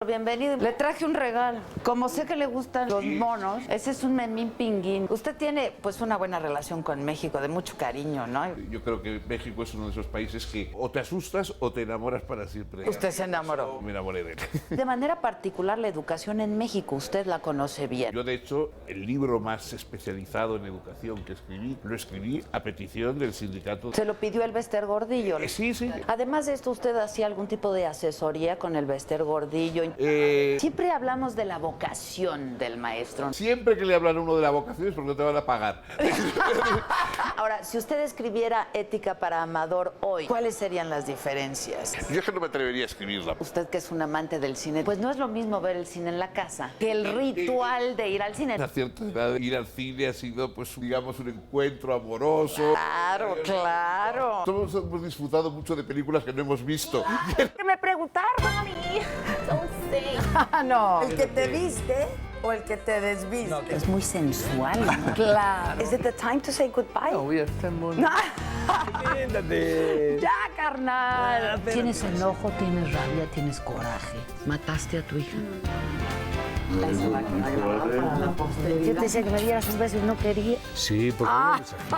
bienvenido. Le traje un regalo. Como sé que le gustan los monos, ese es un memín pinguín. Usted tiene pues una buena relación con México, de mucho cariño, ¿no? Yo creo que México es uno de esos países que o te asustas o te enamoras para siempre. Usted se enamoró. Me enamoré de él. De manera particular, la educación en México, usted la conoce bien. Yo, de hecho, el libro más especializado en educación que escribí, lo escribí a petición del sindicato. Se lo pidió el Bester Gordillo. Sí, sí. Además de esto, ¿usted hacía algún tipo de asesoría con el Bester Gordillo? Siempre hablamos de la vocación del maestro. Siempre que le hablan a uno de la vocación es porque no te van a pagar. Ahora, si usted escribiera Ética para Amador hoy, ¿cuáles serían las diferencias? Yo es que no me atrevería a escribirla. Usted, que es un amante del cine, pues no es lo mismo ver el cine en la casa que el ritual de ir al cine. A cierta edad, ir al cine ha sido, pues, digamos, un encuentro amoroso. Claro, claro. Todos hemos disfrutado mucho de películas que no hemos visto. ¿Qué me preguntaron a mí? Don't say. No. ¿El que te viste o el que te desviste? No, es muy sensual, ¿no? Claro. Is it the time to say goodbye? No, ya estamos. No. Siéntate. Ya, carnal. Tienes enojo, tienes rabia, tienes coraje. Mataste a tu hija. Yo te decía que me dieras un beso y no quería. Sí, porque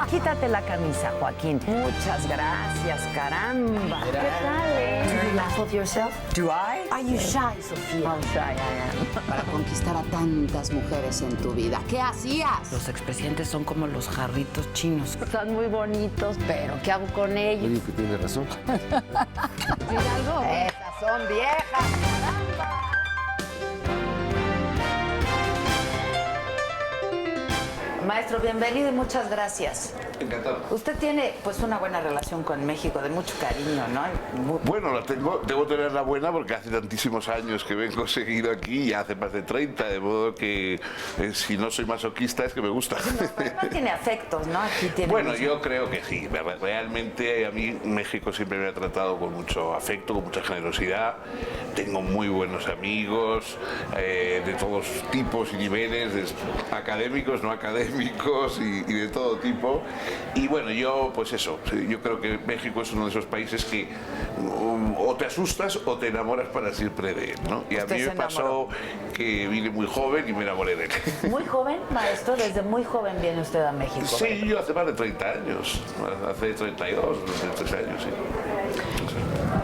Quítate la camisa, Joaquín. Muchas gracias, caramba. ¿Qué tal, Do you laugh at yourself? Do I? Are you shy, Sofía? How shy I am. Para conquistar a tantas mujeres en tu vida. ¿Qué hacías? Los expresidentes son como los jarritos chinos. Están muy bonitos, pero ¿qué hago con ellos? Oye, que tiene razón. ¿Mira algo? Esas son viejas. Maestro, bienvenido y muchas gracias. Encantado. Usted tiene pues una buena relación con México, de mucho cariño, ¿no? Bueno, la tengo, debo tenerla buena porque hace tantísimos años que vengo seguido aquí, ya hace más de 30, de modo que si no soy masoquista es que me gusta. No tiene afectos, ¿no? Aquí tiene Bueno, mucho. yo creo que sí. Realmente a mí México siempre me ha tratado con mucho afecto, con mucha generosidad. Tengo muy buenos amigos de todos tipos y niveles, académicos, no académicos y de todo tipo. Y bueno, yo pues eso, yo creo que México es uno de esos países que o te asustas o te enamoras para siempre de él, ¿no? Y a mí me pasó que vine muy joven y me enamoré de él. Muy joven, maestro, desde muy joven viene usted a México. Sí, yo hace más de 30 años, hace 32, 33 años, sí.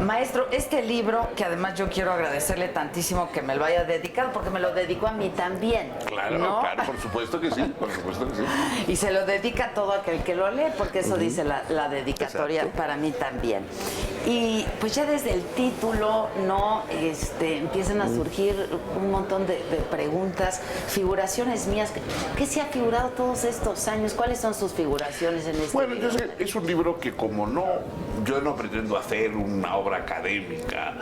Maestro, este libro, que además yo quiero agradecerle tantísimo que me lo haya dedicado, porque me lo dedicó a mí también. Claro, ¿no? claro, por supuesto que sí, por supuesto que sí. Y se lo dedica a todo aquel que lo lee, porque eso dice la dedicatoria. Exacto. Para mí también. Y pues ya desde el título, ¿no? Empiezan a surgir un montón de preguntas, figuraciones mías. ¿Qué se ha figurado todos estos años? ¿Cuáles son sus figuraciones en este Bueno, libro? yo sé, es un libro que yo no pretendo hacer una obra académica,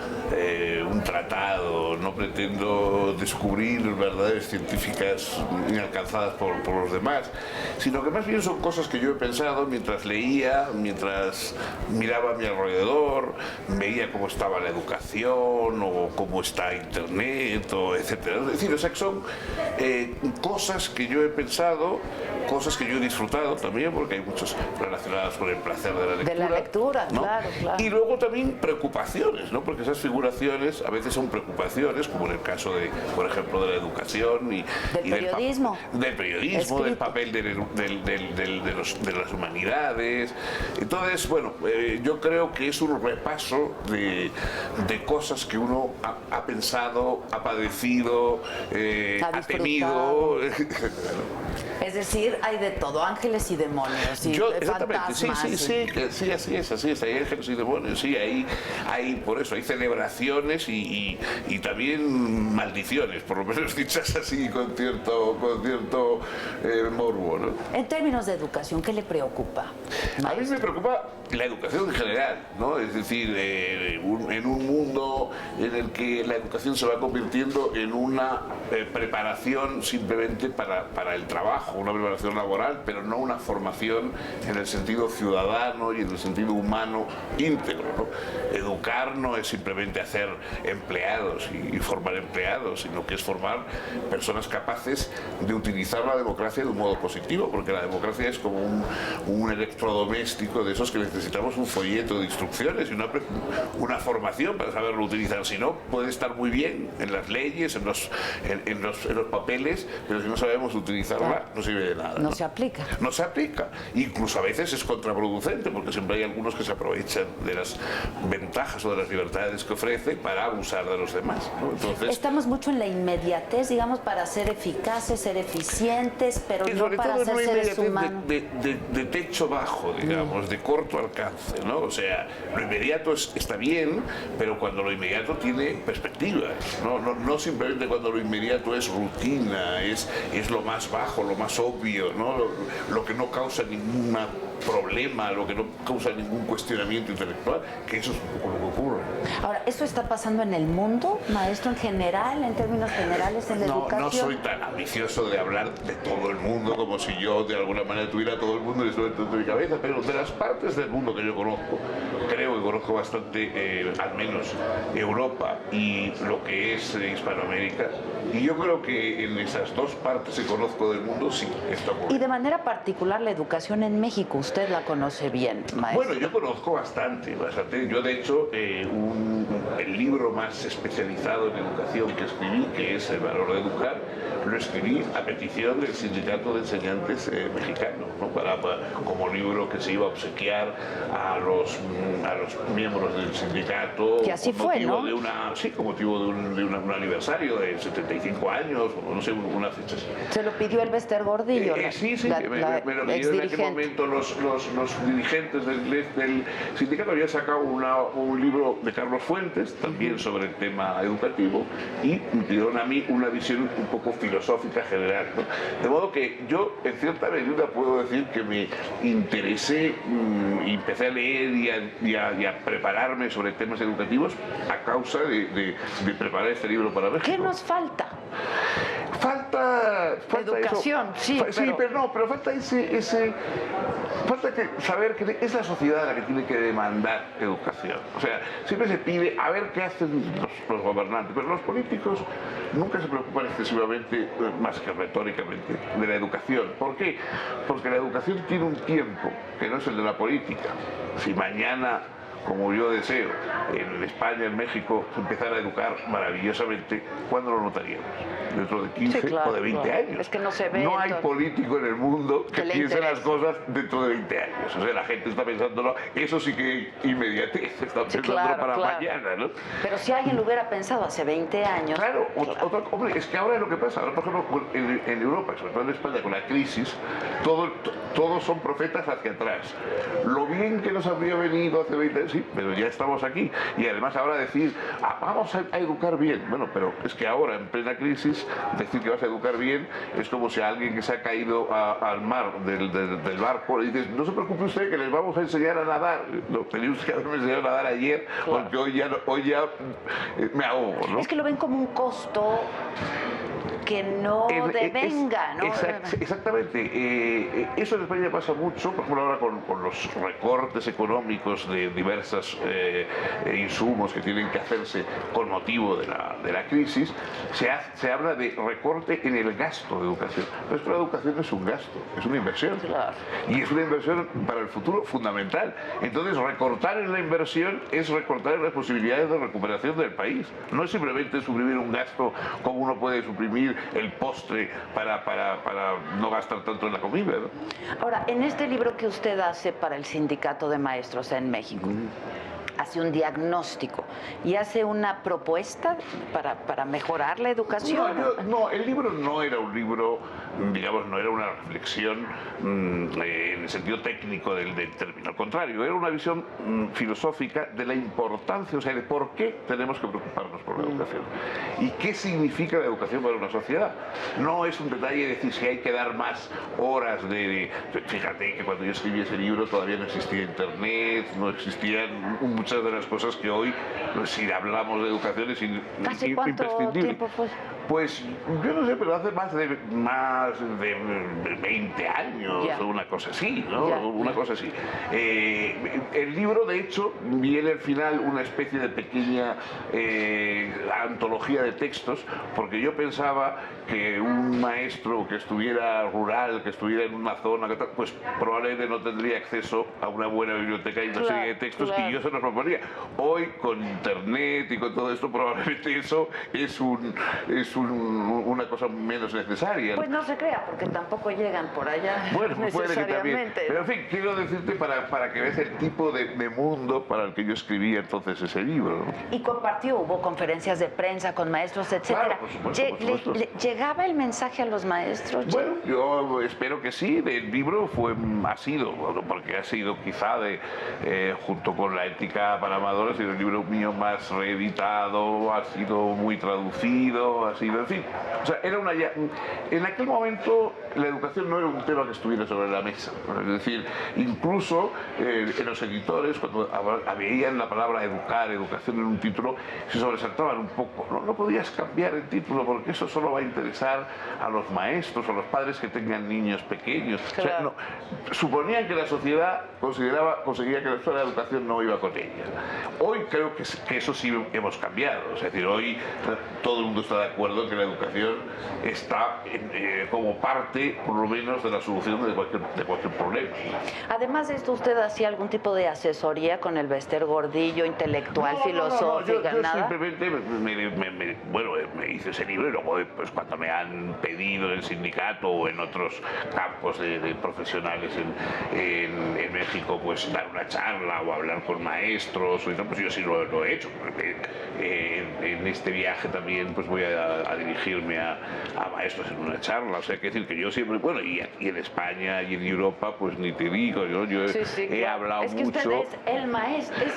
un tratado, no pretendo descubrir verdades científicas inalcanzadas por los demás, sino que más bien son cosas que yo he pensado mientras leía, mientras miraba a mi alrededor, veía cómo estaba la educación o cómo está Internet, o etcétera. Es decir, o sea, que son cosas que yo he pensado, cosas que yo he disfrutado también, porque hay muchas relacionadas con el placer de la lectura. De la lectura, ¿no? claro, claro. Y luego también preocupaciones, ¿no? Porque esas figuraciones a veces son preocupaciones, como en el caso de, por ejemplo, de la educación y periodismo. Del periodismo, Escrito. del papel de las humanidades. Entonces, bueno, yo creo que es un repaso de cosas que uno ha pensado, ha padecido, ha temido. Es decir, hay de todo, ángeles y demonios, y Exactamente, sí, fantasmas. sí, así es, hay ángeles y demonios, sí, hay por eso, hay celebraciones y también maldiciones, por lo menos dichas así, con cierto morbo, ¿no? En términos de educación, ¿qué le preocupa? A mí me preocupa la educación en general, ¿no? Es decir, en un mundo en el que la educación se va convirtiendo en una preparación simplemente para el trabajo trabajo, una preparación laboral, pero no una formación en el sentido ciudadano y en el sentido humano íntegro, ¿no? Educar no es simplemente hacer empleados y formar empleados, sino que es formar personas capaces de utilizar la democracia de un modo positivo, porque la democracia es como un electrodoméstico de esos que necesitamos un folleto de instrucciones y una formación para saberlo utilizar. Si no, puede estar muy bien en las leyes, en los papeles, pero si no sabemos utilizarla, no sirve de nada. No se aplica. No se aplica. Incluso a veces es contraproducente, porque siempre hay algunos que se aprovechan de las ventajas o de las libertades que ofrece para abusar de los demás, ¿no? Entonces, estamos mucho en la inmediatez, digamos, para ser eficaces, ser eficientes, pero no para ser seres humanos. De techo bajo, digamos, de corto alcance, ¿no? O sea, lo inmediato está bien, pero cuando lo inmediato tiene perspectivas, no simplemente cuando lo inmediato es rutina, es lo más bajo, lo más obvio, ¿no? Lo que no causa ningún problema, lo que no causa ningún cuestionamiento intelectual, que eso es un poco lo que ocurre. Ahora, ¿esto está pasando en el mundo, maestro, en general, en términos generales, en la educación? No soy tan ambicioso de hablar de todo el mundo como si yo de alguna manera tuviera todo el mundo dentro de mi cabeza, pero de las partes del mundo que yo conozco, creo que conozco bastante, al menos Europa y lo que es Hispanoamérica, y yo creo que en esas dos partes que conozco del mundo sí está ocurriendo. Y de manera particular la educación en México, usted la conoce bien, maestro. Bueno, yo conozco bastante. Yo, de hecho, el libro más especializado en educación que escribí, que es El valor de educar, lo escribí a petición del Sindicato de Enseñantes Mexicanos, ¿no? Como libro que se iba a obsequiar a los miembros del sindicato. Que así fue, ¿no? Con motivo de un aniversario de 75 años, o no sé, una fecha así. Se lo pidió el Bester Gordillo. Sí, me lo pidió en aquel momento los dirigentes del sindicato. Había sacado un libro de Carlos Fuentes, también sobre el tema educativo, y me pidieron a mí una visión un poco filosófica general, ¿no? De modo que yo, en cierta medida, puedo decir que me interesé y empecé a leer y a prepararme sobre temas educativos a causa de preparar este libro para México. ¿Qué nos falta? Falta educación, eso. Pero falta falta saber que es la sociedad la que tiene que demandar educación. O sea, siempre se pide a ver qué hacen los gobernantes, pero los políticos nunca se preocupan excesivamente, más que retóricamente, de la educación. ¿Por qué? Porque la educación tiene un tiempo que no es el de la política. Si mañana, como yo deseo, en España, en México, se empezara a educar maravillosamente, ¿cuándo lo notaríamos? ¿Dentro de 15 o de 20 años? Es que no se ve. No hay político en el mundo que piense las cosas dentro de 20 años. O sea, la gente está pensándolo, eso sí que inmediatez, está pensándolo para mañana, ¿no? Pero si alguien lo hubiera pensado hace 20 años... Claro, hombre, es que ahora es lo que pasa. Ahora, por ejemplo, en Europa, sobre todo en España, con la crisis, todos son profetas hacia atrás. Lo bien que nos habría venido hace 20 años, sí, pero ya estamos aquí. Y además ahora decir, vamos a educar bien. Bueno, pero es que ahora, en plena crisis, decir que vas a educar bien es como si a alguien que se ha caído al mar del barco le dices, no se preocupe usted que les vamos a enseñar a nadar. No, teníamos que haberme enseñado a nadar ayer, claro, porque hoy ya me ahogo, ¿no? Es que lo ven como un costo que no devenga, ¿no? Exactamente. Eso en España pasa mucho, por ejemplo, ahora con los recortes económicos de diversos insumos que tienen que hacerse con motivo de la crisis, se habla de recorte en el gasto de educación. Pero la educación no es un gasto, es una inversión. Claro. Y es una inversión para el futuro fundamental. Entonces, recortar en la inversión es recortar en las posibilidades de recuperación del país. No es simplemente suprimir un gasto como uno puede suprimir el postre para no gastar tanto en la comida, ¿no? Ahora, en este libro que usted hace para el Sindicato de Maestros en México, hace un diagnóstico y hace una propuesta para mejorar la educación. No, el libro no era un libro, digamos, no era una reflexión en el sentido técnico del término. Al contrario, era una visión filosófica de la importancia, o sea, de por qué tenemos que preocuparnos por la educación y qué significa la educación para una sociedad. No es un detalle decir si hay que dar más horas Fíjate que cuando yo escribí ese libro todavía no existía internet, no existían muchas de las cosas que hoy, si hablamos de educación, es imprescindible. ¿Hace cuánto tiempo fue? Pues yo no sé, pero hace más de 20 años o una cosa así, ¿no? Una cosa así. El libro, de hecho, viene al final una especie de pequeña antología de textos, porque yo pensaba que un maestro que estuviera rural, que estuviera en una zona, pues probablemente no tendría acceso a una buena biblioteca y una serie de textos que yo se los proponía. Hoy, con internet y con todo esto, probablemente eso es una cosa menos necesaria. Pues no se crea, porque tampoco llegan por allá. Bueno, puede que también. ¿No? Pero en fin, quiero decirte para que veas el tipo de mundo para el que yo escribí entonces ese libro, ¿no? Y compartió, hubo conferencias de prensa con maestros, etcétera. Claro, por supuesto. ¿Llegaba el mensaje a los maestros? Bueno, yo espero que sí. El libro ha sido, bueno, porque ha sido quizá junto con La ética para amadores, ha sido el libro mío más reeditado, ha sido muy traducido, ha sido, en fin. O sea, en aquel momento la educación no era un tema que estuviera sobre la mesa. Es decir, incluso en los editores, cuando veían la palabra educar, educación en un título, se sobresaltaban un poco. No podías cambiar el título porque eso solo va a interesar a los maestros, a los padres que tengan niños pequeños. Claro. O sea, suponían que la sociedad conseguía que la educación no iba con ella. Hoy creo que eso sí hemos cambiado. Es decir, hoy todo el mundo está de acuerdo en que la educación está como parte, por lo menos, de la solución de cualquier problema. Además de esto, ¿usted hacía algún tipo de asesoría con el Bester Gordillo, intelectual, filosófica, yo nada? simplemente me hice ese libro y luego pues, cuando me han pedido en el sindicato o en otros campos de profesionales en México, pues dar una charla o hablar con maestros, pues yo sí lo he hecho. En este viaje también pues voy a dirigirme a maestros en una charla, o sea, que decir que yo siempre, bueno, y aquí en España y en Europa, pues ni te digo, yo he hablado mucho. Es que usted es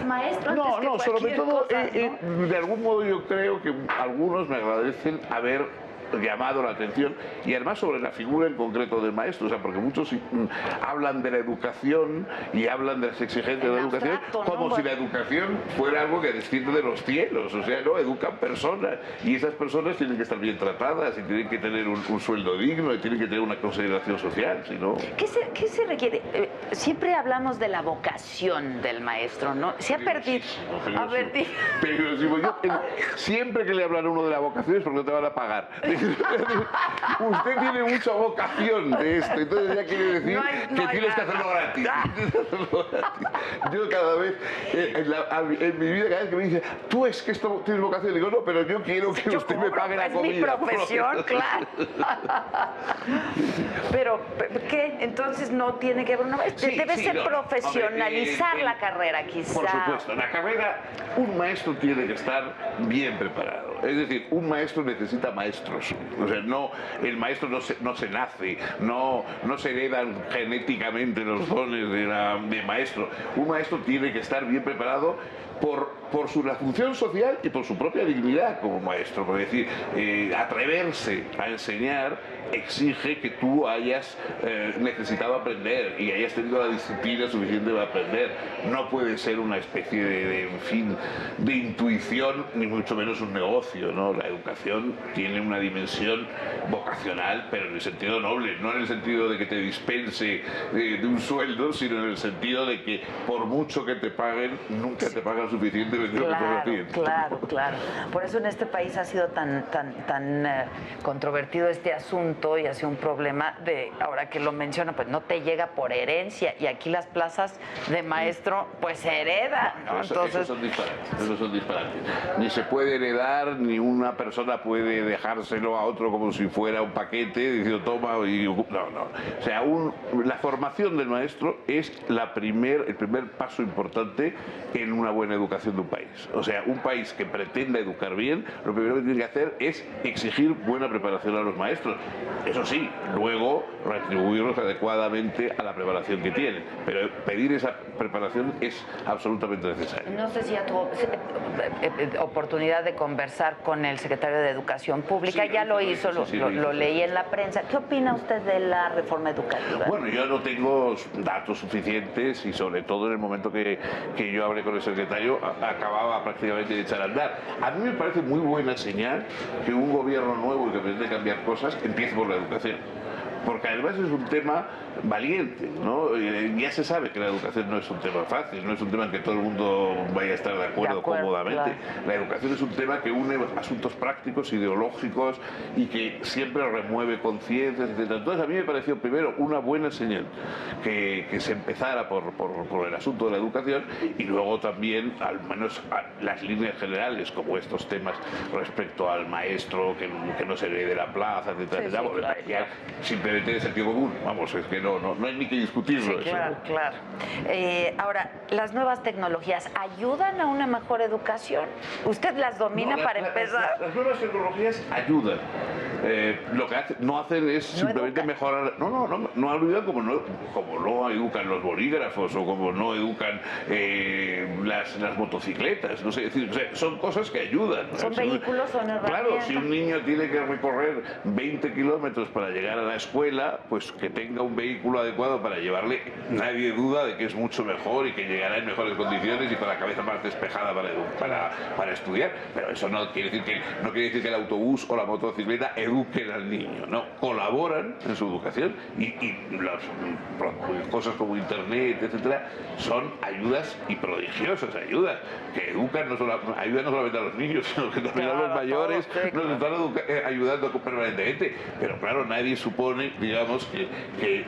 maestro antes que sobre todo, cosa, ¿no? de algún modo yo creo que algunos me agradecen haber llamado la atención y además sobre la figura en concreto del maestro, o sea, porque muchos hablan de la educación y hablan de las exigencias de la educación abstracto, como ¿no? si la educación fuera algo que desciende de los cielos, o sea, no, educan personas y esas personas tienen que estar bien tratadas y tienen que tener un sueldo digno y tienen que tener una consideración social, si no... ¿Qué se requiere? Siempre hablamos de la vocación del maestro, ¿no? Se ha perdido. Pero siempre que le hablan a uno de la vocación es porque no te van a pagar. Usted tiene mucha vocación de esto, entonces ya quiere decir que tienes que hacerlo gratis. Yo cada vez, en mi vida, cada vez que me dice, tú es que esto tienes vocación, digo, no, pero yo quiero que usted me pague la comida. Es mi profesión, claro. Pero, ¿qué? Entonces no tiene que haber una... Debe ser profesionalizar la carrera, quizá. Por supuesto, la carrera, un maestro tiene que estar bien preparado. Es decir, un maestro necesita maestros. O sea, el maestro no se nace, no se heredan genéticamente los dones de maestro. Un maestro tiene que estar bien preparado por su función social y por su propia dignidad como maestro. Por decir, atreverse a enseñar exige que tú hayas necesitado aprender y hayas tenido la disciplina suficiente para aprender. No puede ser una especie de intuición, ni mucho menos un negocio, ¿no? La educación tiene una dimensión vocacional, pero en el sentido noble, no en el sentido de que te dispense de un sueldo, sino en el sentido de que por mucho que te paguen, nunca te pagan suficientemente lo que estás haciendo. Claro. Por eso en este país ha sido tan controvertido este asunto y ha sido un problema de, ahora que lo menciona, pues no te llega por herencia y aquí las plazas de maestro pues se heredan, ¿no? Esos son disparates. Ni se puede heredar, ni una persona puede dejárselo a otro como si fuera un paquete, diciendo toma y... No. O sea, la formación del maestro es el primer paso importante en una buena educación de un país. O sea, un país que pretenda educar bien, lo primero que tiene que hacer es exigir buena preparación a los maestros. Eso sí, luego retribuirlos adecuadamente a la preparación que tienen. Pero pedir esa preparación es absolutamente necesario. No sé si ya tuvo oportunidad de conversar con el secretario de Educación Pública, ya lo hizo, lo leí en la prensa. ¿Qué opina usted de la reforma educativa? Bueno, yo no tengo datos suficientes y sobre todo en el momento que yo hablé con el secretario aquello acababa prácticamente de echar a andar. A mí me parece muy buena señal que un gobierno nuevo que pretende cambiar cosas empiece por la educación. Porque además es un tema valiente, ¿no? Ya se sabe que la educación no es un tema fácil, no es un tema en que todo el mundo vaya a estar de acuerdo cómodamente. Claro. La educación es un tema que une asuntos prácticos, ideológicos y que siempre remueve conciencias, etc. Entonces a mí me pareció primero una buena señal que se empezara por el asunto de la educación y luego también al menos las líneas generales como estos temas respecto al maestro que no se lee de la plaza, etc. Sí, me parecía simplemente de sentido común, vamos, es que no hay ni que discutirlo. Sí, claro, claro. Ahora, ¿las nuevas tecnologías ayudan a una mejor educación? ¿Usted las domina para empezar? Las nuevas tecnologías ayudan. Lo que no hacen es simplemente mejorar. No ayudan como no educan los bolígrafos o como no educan las motocicletas. No sé, es decir, o sea, son cosas que ayudan. Son vehículos, son herramientas. Claro, si un niño tiene que recorrer 20 kilómetros para llegar a la escuela, pues que tenga un vehículo adecuado para llevarle, nadie duda de que es mucho mejor y que llegará en mejores condiciones y con la cabeza más despejada para estudiar. Pero eso no quiere decir que el autobús o la motocicleta eduquen al niño, no, colaboran en su educación y las cosas como internet, etcétera, son ayudas y prodigiosas ayudas que educan, ayudan no solamente a los niños, sino que también a los mayores, nos están ayudando permanentemente. Pero claro, nadie supone, digamos, que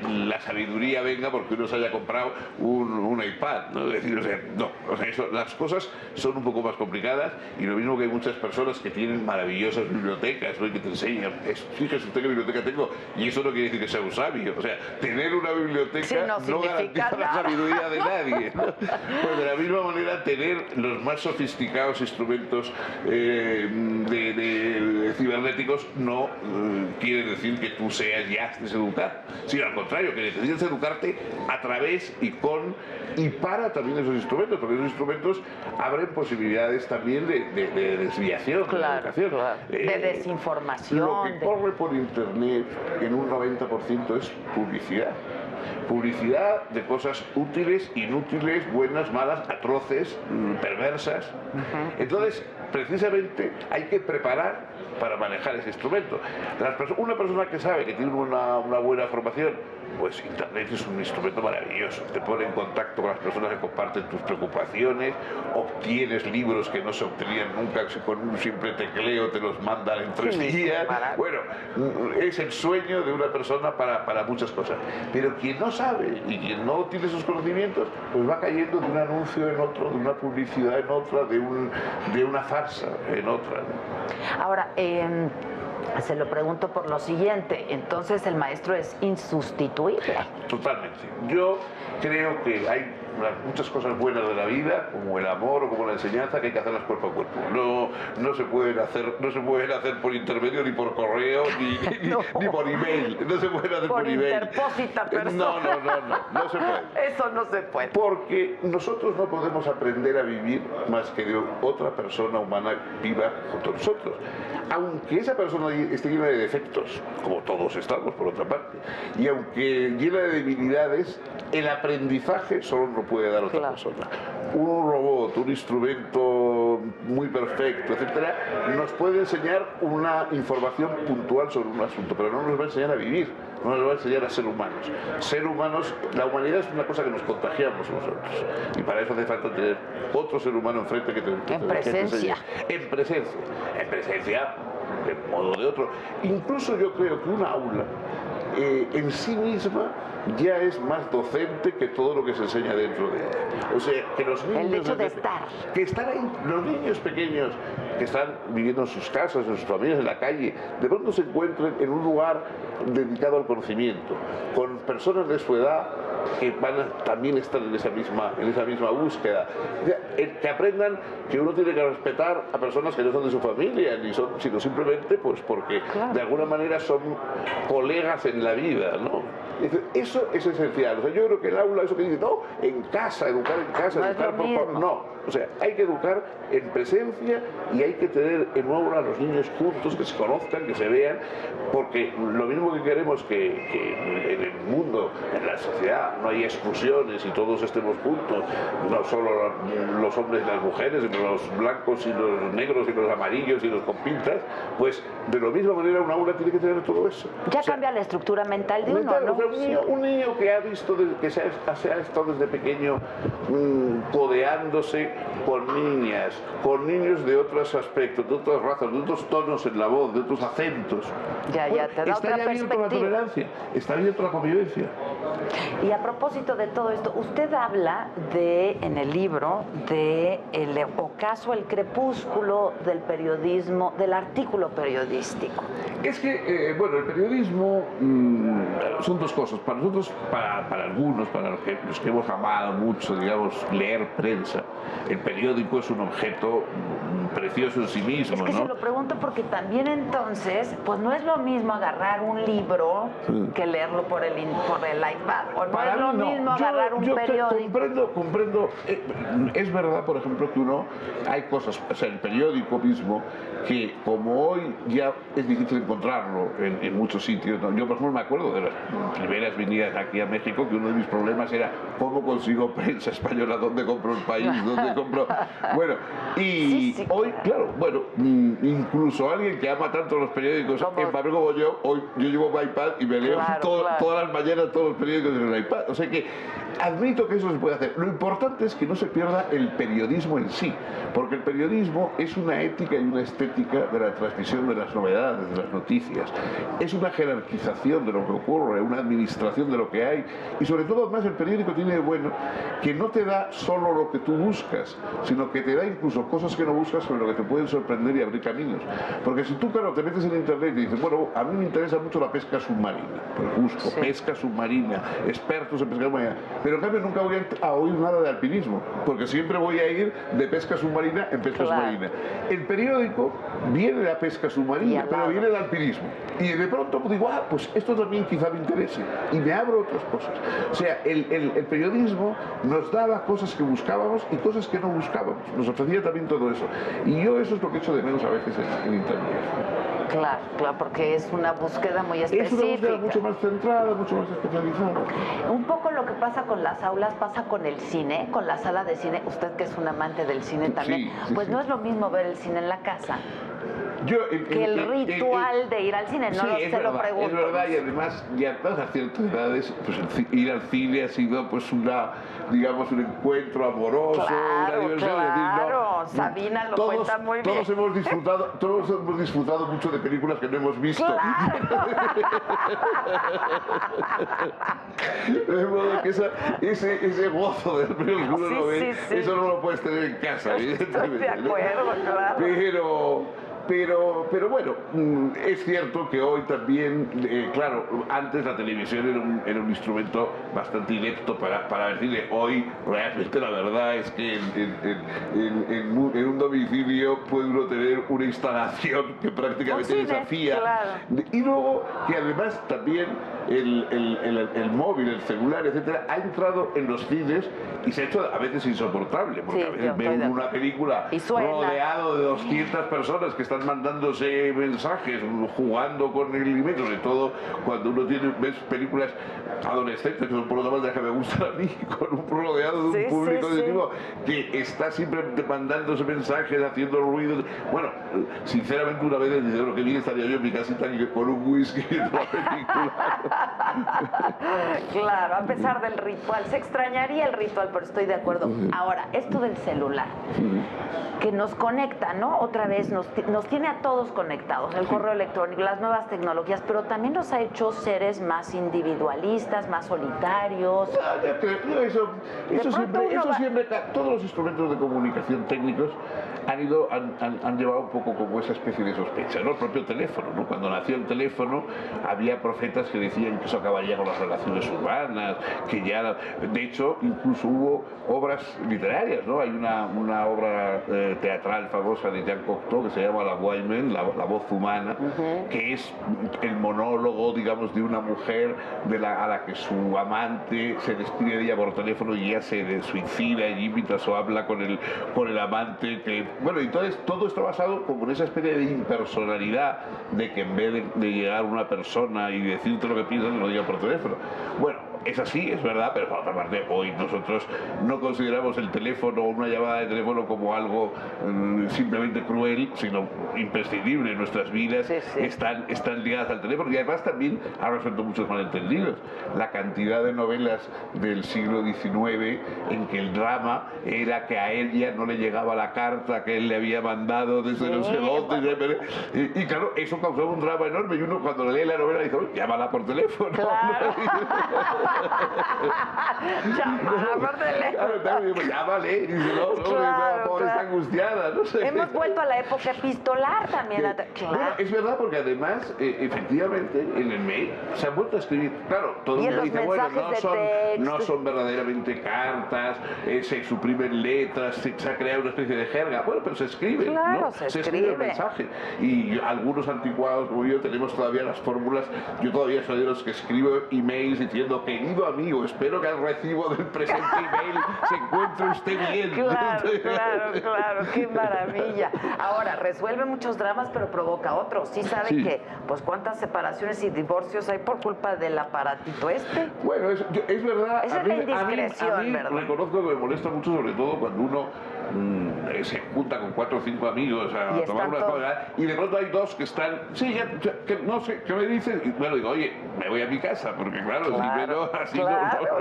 la sabiduría venga porque uno se haya comprado un iPad, ¿no? Es decir, las cosas son un poco más complicadas y lo mismo que hay muchas personas que tienen maravillosas bibliotecas, ¿no? Y que te enseñan, fíjese usted qué biblioteca tengo, y eso no quiere decir que sea un sabio, o sea, tener una biblioteca no garantiza la sabiduría de nadie, ¿no? Pues de la misma manera, tener los más sofisticados instrumentos de cibernéticos no quiere decir que tú seas ya deseducado, sino al contrario, que necesitas educarte a través y para también esos instrumentos, porque esos instrumentos abren posibilidades también de desviación de la educación. Claro. De desinformación. Lo que corre por internet en un 90% es publicidad. Publicidad de cosas útiles, inútiles, buenas, malas, atroces, perversas. Entonces, precisamente hay que preparar para manejar ese instrumento. Una persona que sabe que tiene una buena formación, pues internet es un instrumento maravilloso. Te pone en contacto con las personas que comparten tus preocupaciones, obtienes libros que no se obtenían nunca, si con un simple tecleo te los mandan en 3 días. Bueno, es el sueño de una persona para muchas cosas. Pero quien no sabe y quien no tiene esos conocimientos, pues va cayendo de un anuncio en otro, de una publicidad en otra, de una farsa en otra, ¿no? Ahora, se lo pregunto por lo siguiente, entonces el maestro es insustituible. Totalmente. Yo creo que hay muchas cosas buenas de la vida, como el amor o como la enseñanza, que hay que hacerlas cuerpo a cuerpo. No se pueden hacer por intermedio, ni por correo, ni por email. No se pueden hacer por email. Interpósita persona. No se puede. Eso no se puede. Porque nosotros no podemos aprender a vivir más que de otra persona humana viva junto a nosotros. Aunque esa persona esté llena de defectos, como todos estamos por otra parte, y aunque llena de debilidades, el aprendizaje solo lo puede dar otra persona. Un robot, un instrumento muy perfecto, etcétera, nos puede enseñar una información puntual sobre un asunto, pero no nos va a enseñar a vivir, no nos va a enseñar a ser humanos. Ser humanos, la humanidad es una cosa que nos contagiamos nosotros, y para eso hace falta tener otro ser humano enfrente que te en presencia. En presencia, de un modo o de otro. Incluso yo creo que una aula en sí misma ya es más docente que todo lo que se enseña dentro de ella. O sea, que los niños... El hecho de estar. Que están ahí, los niños pequeños que están viviendo en sus casas, en sus familias, en la calle, de pronto se encuentren en un lugar dedicado al conocimiento, con personas de su edad que van a también estar en esa misma búsqueda. Que aprendan que uno tiene que respetar a personas que no son de su familia, sino simplemente pues porque de alguna manera son colegas en en la vida, ¿no? Eso es esencial. O sea, yo creo que el aula, eso que dice, no, en casa, educar en casa, No educar es lo mismo. no. O sea, hay que educar en presencia y hay que tener en nuevo a los niños juntos, que se conozcan, que se vean, porque lo mismo que queremos que en el mundo, en la sociedad, no haya exclusiones y todos estemos juntos, no solo los hombres y las mujeres, sino los blancos y los negros y los amarillos y los con pintas, pues de la misma manera un aula tiene que tener todo eso. Ya O sea, cambia la estructura mental de uno, mental, ¿no? o sea, un niño que ha visto, que se ha estado desde pequeño codeándose con niñas, con niños de otros aspectos, de otras razas, de otros tonos en la voz, de otros acentos. Ya, te da está otra ya abierto a la perspectiva. tolerancia, está abierto a la convivencia. Y a propósito de todo esto, usted habla en el libro de el ocaso, el crepúsculo del periodismo, del artículo periodístico. Es que, bueno, el periodismo son dos cosas. Para nosotros, para algunos, para los que hemos amado mucho, digamos, leer prensa, el periódico es un objeto precioso en sí mismo, Es que ¿no? se lo pregunto porque también entonces, pues no es lo mismo agarrar un libro que leerlo por el iPad, o no Para es lo mí no. mismo agarrar un periódico. Comprendo. Es verdad, por ejemplo, que hay cosas, o sea, el periódico mismo, que como hoy ya es difícil encontrarlo en muchos sitios, ¿no? Yo, por ejemplo, me acuerdo de las primeras venidas aquí a México, que uno de mis problemas era cómo consigo prensa española, dónde compro el país, dónde compro... Bueno, y Sí, hoy, claro, bueno, incluso alguien que ama tanto los periódicos en papel como yo, hoy yo llevo mi iPad y me leo Claro. todas las mañanas todos los periódicos en el iPad. O sea que admito que eso se puede hacer. Lo importante es que no se pierda el periodismo en sí, porque el periodismo es una ética y una estética de la transmisión de las novedades, de las noticias. Es una jerarquización de lo que ocurre, una administración de lo que hay. Y sobre todo, además, el periódico tiene de bueno que no te da solo lo que tú buscas, sino que te da incluso cosas que no buscas, pero que te pueden sorprender y abrir caminos. Porque si tú, claro, te metes en internet y dices, bueno, a mí me interesa mucho la pesca submarina, pues busco pesca submarina, expertos en pesca submarina, pero en cambio nunca voy a oír nada de alpinismo, porque siempre voy a ir de pesca submarina en pesca submarina. El periódico viene de la pesca submarina, pero viene del alpinismo. Y de pronto digo, pues esto también quizá me interese, y me abro otras cosas. O sea, el periodismo nos daba cosas que buscábamos y cosas que no buscábamos, nos ofrecía también todo eso. Y yo eso es lo que echo de menos a veces en internet. Claro, porque es una búsqueda muy específica. Es una búsqueda mucho más centrada, mucho más especializada. Un poco lo que pasa con las aulas pasa con el cine, con la sala de cine. Usted que es un amante del cine también, no es lo mismo ver el cine en la casa que el ritual de ir al cine. No se lo pregunto. Es verdad, y además ya a ciertas edades pues, ir al cine ha sido pues un encuentro amoroso, una diversión. Claro, Sabina lo cuenta muy bien. Todos hemos disfrutado mucho de películas que no hemos visto. Claro. De modo que ese gozo del película que uno no ve, eso no lo puedes tener en casa, evidentemente. Estoy de acuerdo, claro. Pero bueno, es cierto que hoy también, claro, antes la televisión era un instrumento bastante inepto para el cine. Hoy, realmente, la verdad es que en un domicilio puede uno tener una instalación que prácticamente desafía. Claro. Y luego, que además también el móvil, el celular, etcétera, ha entrado en los cines y se ha hecho a veces insoportable, porque a veces ve una película rodeado de 200 personas que están mandándose mensajes, jugando con el email, sobre todo cuando uno ves películas adolescentes, que son por lo demás las que me gustan a mí, con un rodeado de un público de tipo que está siempre mandándose mensajes, haciendo ruidos. Bueno, sinceramente una vez desde lo que vi estaría yo en mi casita con un whisky viendo la película. Claro, a pesar del ritual. Se extrañaría el ritual, pero estoy de acuerdo. Ahora, esto del celular, que nos conecta, ¿no? Otra vez nos tiene a todos conectados, el correo electrónico, las nuevas tecnologías, pero también nos ha hecho seres más individualistas, más solitarios. Eso siempre, todos los instrumentos de comunicación técnicos han llevado un poco como esa especie de sospecha, ¿no? El propio teléfono, ¿no? Cuando nació el teléfono había profetas que decían que eso acabaría con las relaciones humanas, que ya, de hecho, incluso hubo obras literarias, ¿no? Hay una obra teatral famosa de Jean Cocteau que se llama La Voix Humaine, la voz humana, que es el monólogo, digamos, de una mujer a la que su amante se despide de ella por teléfono y ella se suicida y mientras o habla con el amante, que, bueno, y entonces todo está basado como en esa especie de impersonalidad de que en vez de llegar una persona y decirte lo que piensas, lo diga por teléfono. Bueno, es así, es verdad, pero por otra parte, hoy nosotros no consideramos el teléfono o una llamada de teléfono como algo simplemente cruel, sino imprescindible. Nuestras vidas están ligadas al teléfono y además también ha resuelto muchos malentendidos. La cantidad de novelas del siglo XIX en que el drama era que a ella no le llegaba la carta que él le había mandado desde no sé dónde. Y claro, eso causó un drama enorme y uno cuando lee la novela dice, llámala por teléfono. Claro. Llámala por teléfono. Claro, llámale. Y dice, la pobre está angustiada. No sé. Hemos vuelto a la época epistolar también. Claro. Bueno, es verdad porque además, efectivamente, en el mail se han vuelto a escribir. Claro, todo el mundo dice, bueno, no son verdaderamente cartas, se suprimen letras, se ha creado una especie de jerga. Bueno, pero se escribe, claro, ¿no? Se escribe el mensaje. Y algunos anticuados como yo tenemos todavía las fórmulas. Yo todavía soy de los que escribo emails diciendo, querido amigo, espero que al recibo del presente email se encuentre usted bien. Claro, qué maravilla. Ahora, resuelve muchos dramas, pero provoca otros. Sí sabe que, pues, cuántas separaciones y divorcios hay por culpa del aparatito este. Bueno, es verdad. Esa es la indiscreción, a mí ¿verdad? Reconozco que me molesta mucho, sobre todo cuando uno se junta con 4 o 5 amigos a tomar una cosa y de pronto hay dos que están, que no sé, ¿qué me dicen? Y bueno, digo, oye, me voy a mi casa, porque claro, si no, así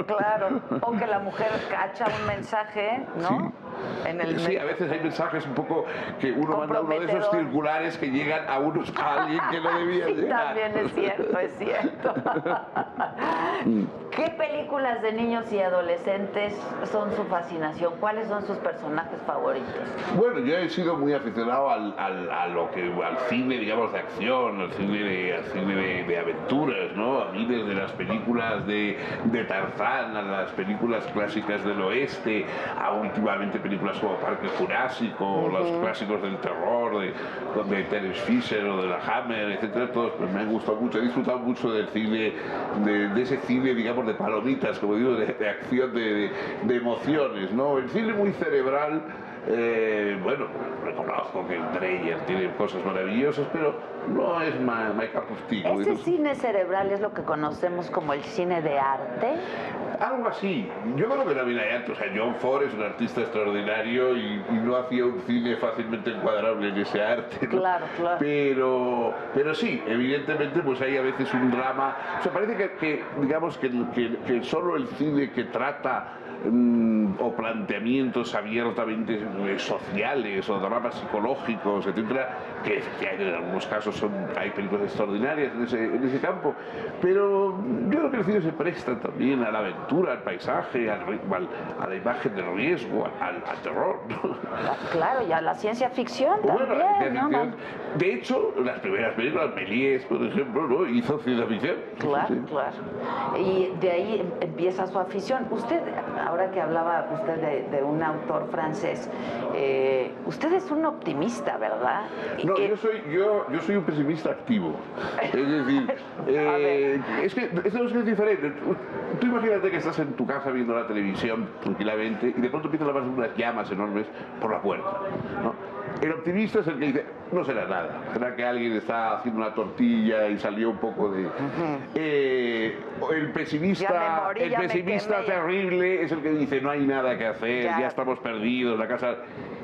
claro. O que la mujer cacha un mensaje, ¿no? Sí. A veces hay mensajes un poco que uno manda uno de esos circulares que llegan a alguien que no debía llegar. También es cierto. ¿Qué películas de niños y adolescentes son su fascinación? ¿Cuáles son sus personajes favoritos? Bueno, yo he sido muy aficionado al cine, digamos, de acción, al cine de aventuras, ¿no? A mí desde las películas de Tarzán, a las películas clásicas del oeste, a últimamente películas como Parque Jurásico, los clásicos del terror, de Terence Fisher o de la Hammer, etcétera, todos pues, me han gustado mucho. He disfrutado mucho del cine, de ese cine, digamos, de palomitas, como digo, de acción, de emociones, ¿no? El cine muy cerebral. Bueno, reconozco que el Dreyer tiene cosas maravillosas, pero no es my cup of tea. ¿Ese cine cerebral es lo que conocemos como el cine de arte? Algo así. Yo creo que también hay arte. O sea, John Ford es un artista extraordinario y no hacía un cine fácilmente encuadrable en ese arte, ¿no? Claro. Pero sí, evidentemente pues hay a veces un drama. O sea, parece que digamos que solo el cine que trata o planteamientos abiertamente sociales o dramas psicológicos, etcétera, que en algunos casos hay películas extraordinarias en ese campo, pero yo creo que el cine se presta también a la aventura, al paisaje, a la imagen de riesgo, al terror, ¿no? Claro, y a la ciencia ficción también, ¿no? De hecho, las primeras películas, Méliès, por ejemplo, ¿no? Hizo ciencia ficción. Claro. Y de ahí empieza su afición. Usted, ahora que hablaba usted de un autor francés, usted es un optimista, ¿verdad? No, yo soy un pesimista activo. Es decir, es que esto es diferente. Tú imagínate que estás en tu casa viendo la televisión tranquilamente y de pronto empiezan a pasar unas llamas enormes por la puerta, ¿no? El optimista es el que dice, no será nada, será que alguien está haciendo una tortilla y salió un poco de... El pesimista terrible es el que dice, no hay nada que hacer, ya estamos perdidos, la casa...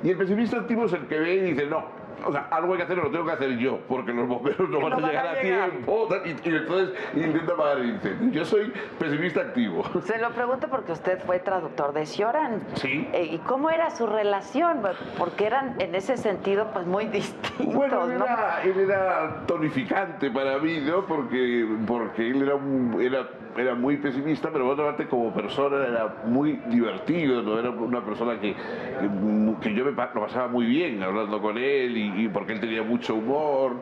Y el pesimista activo es el que ve y dice, no, O sea, algo hay que hacer, lo tengo que hacer yo, porque los bomberos no van a llegar a tiempo y entonces intenta apagar el incendio. Yo soy pesimista activo. Se lo pregunto porque usted fue traductor de Cioran. Sí. ¿Y cómo era su relación? Porque eran en ese sentido pues muy distintos, Bueno, ¿no? él era tonificante para mí, ¿no? Porque él era muy pesimista, pero por otra parte como persona era muy divertido, ¿no? Era una persona que yo lo pasaba muy bien hablando con él y porque él tenía mucho humor,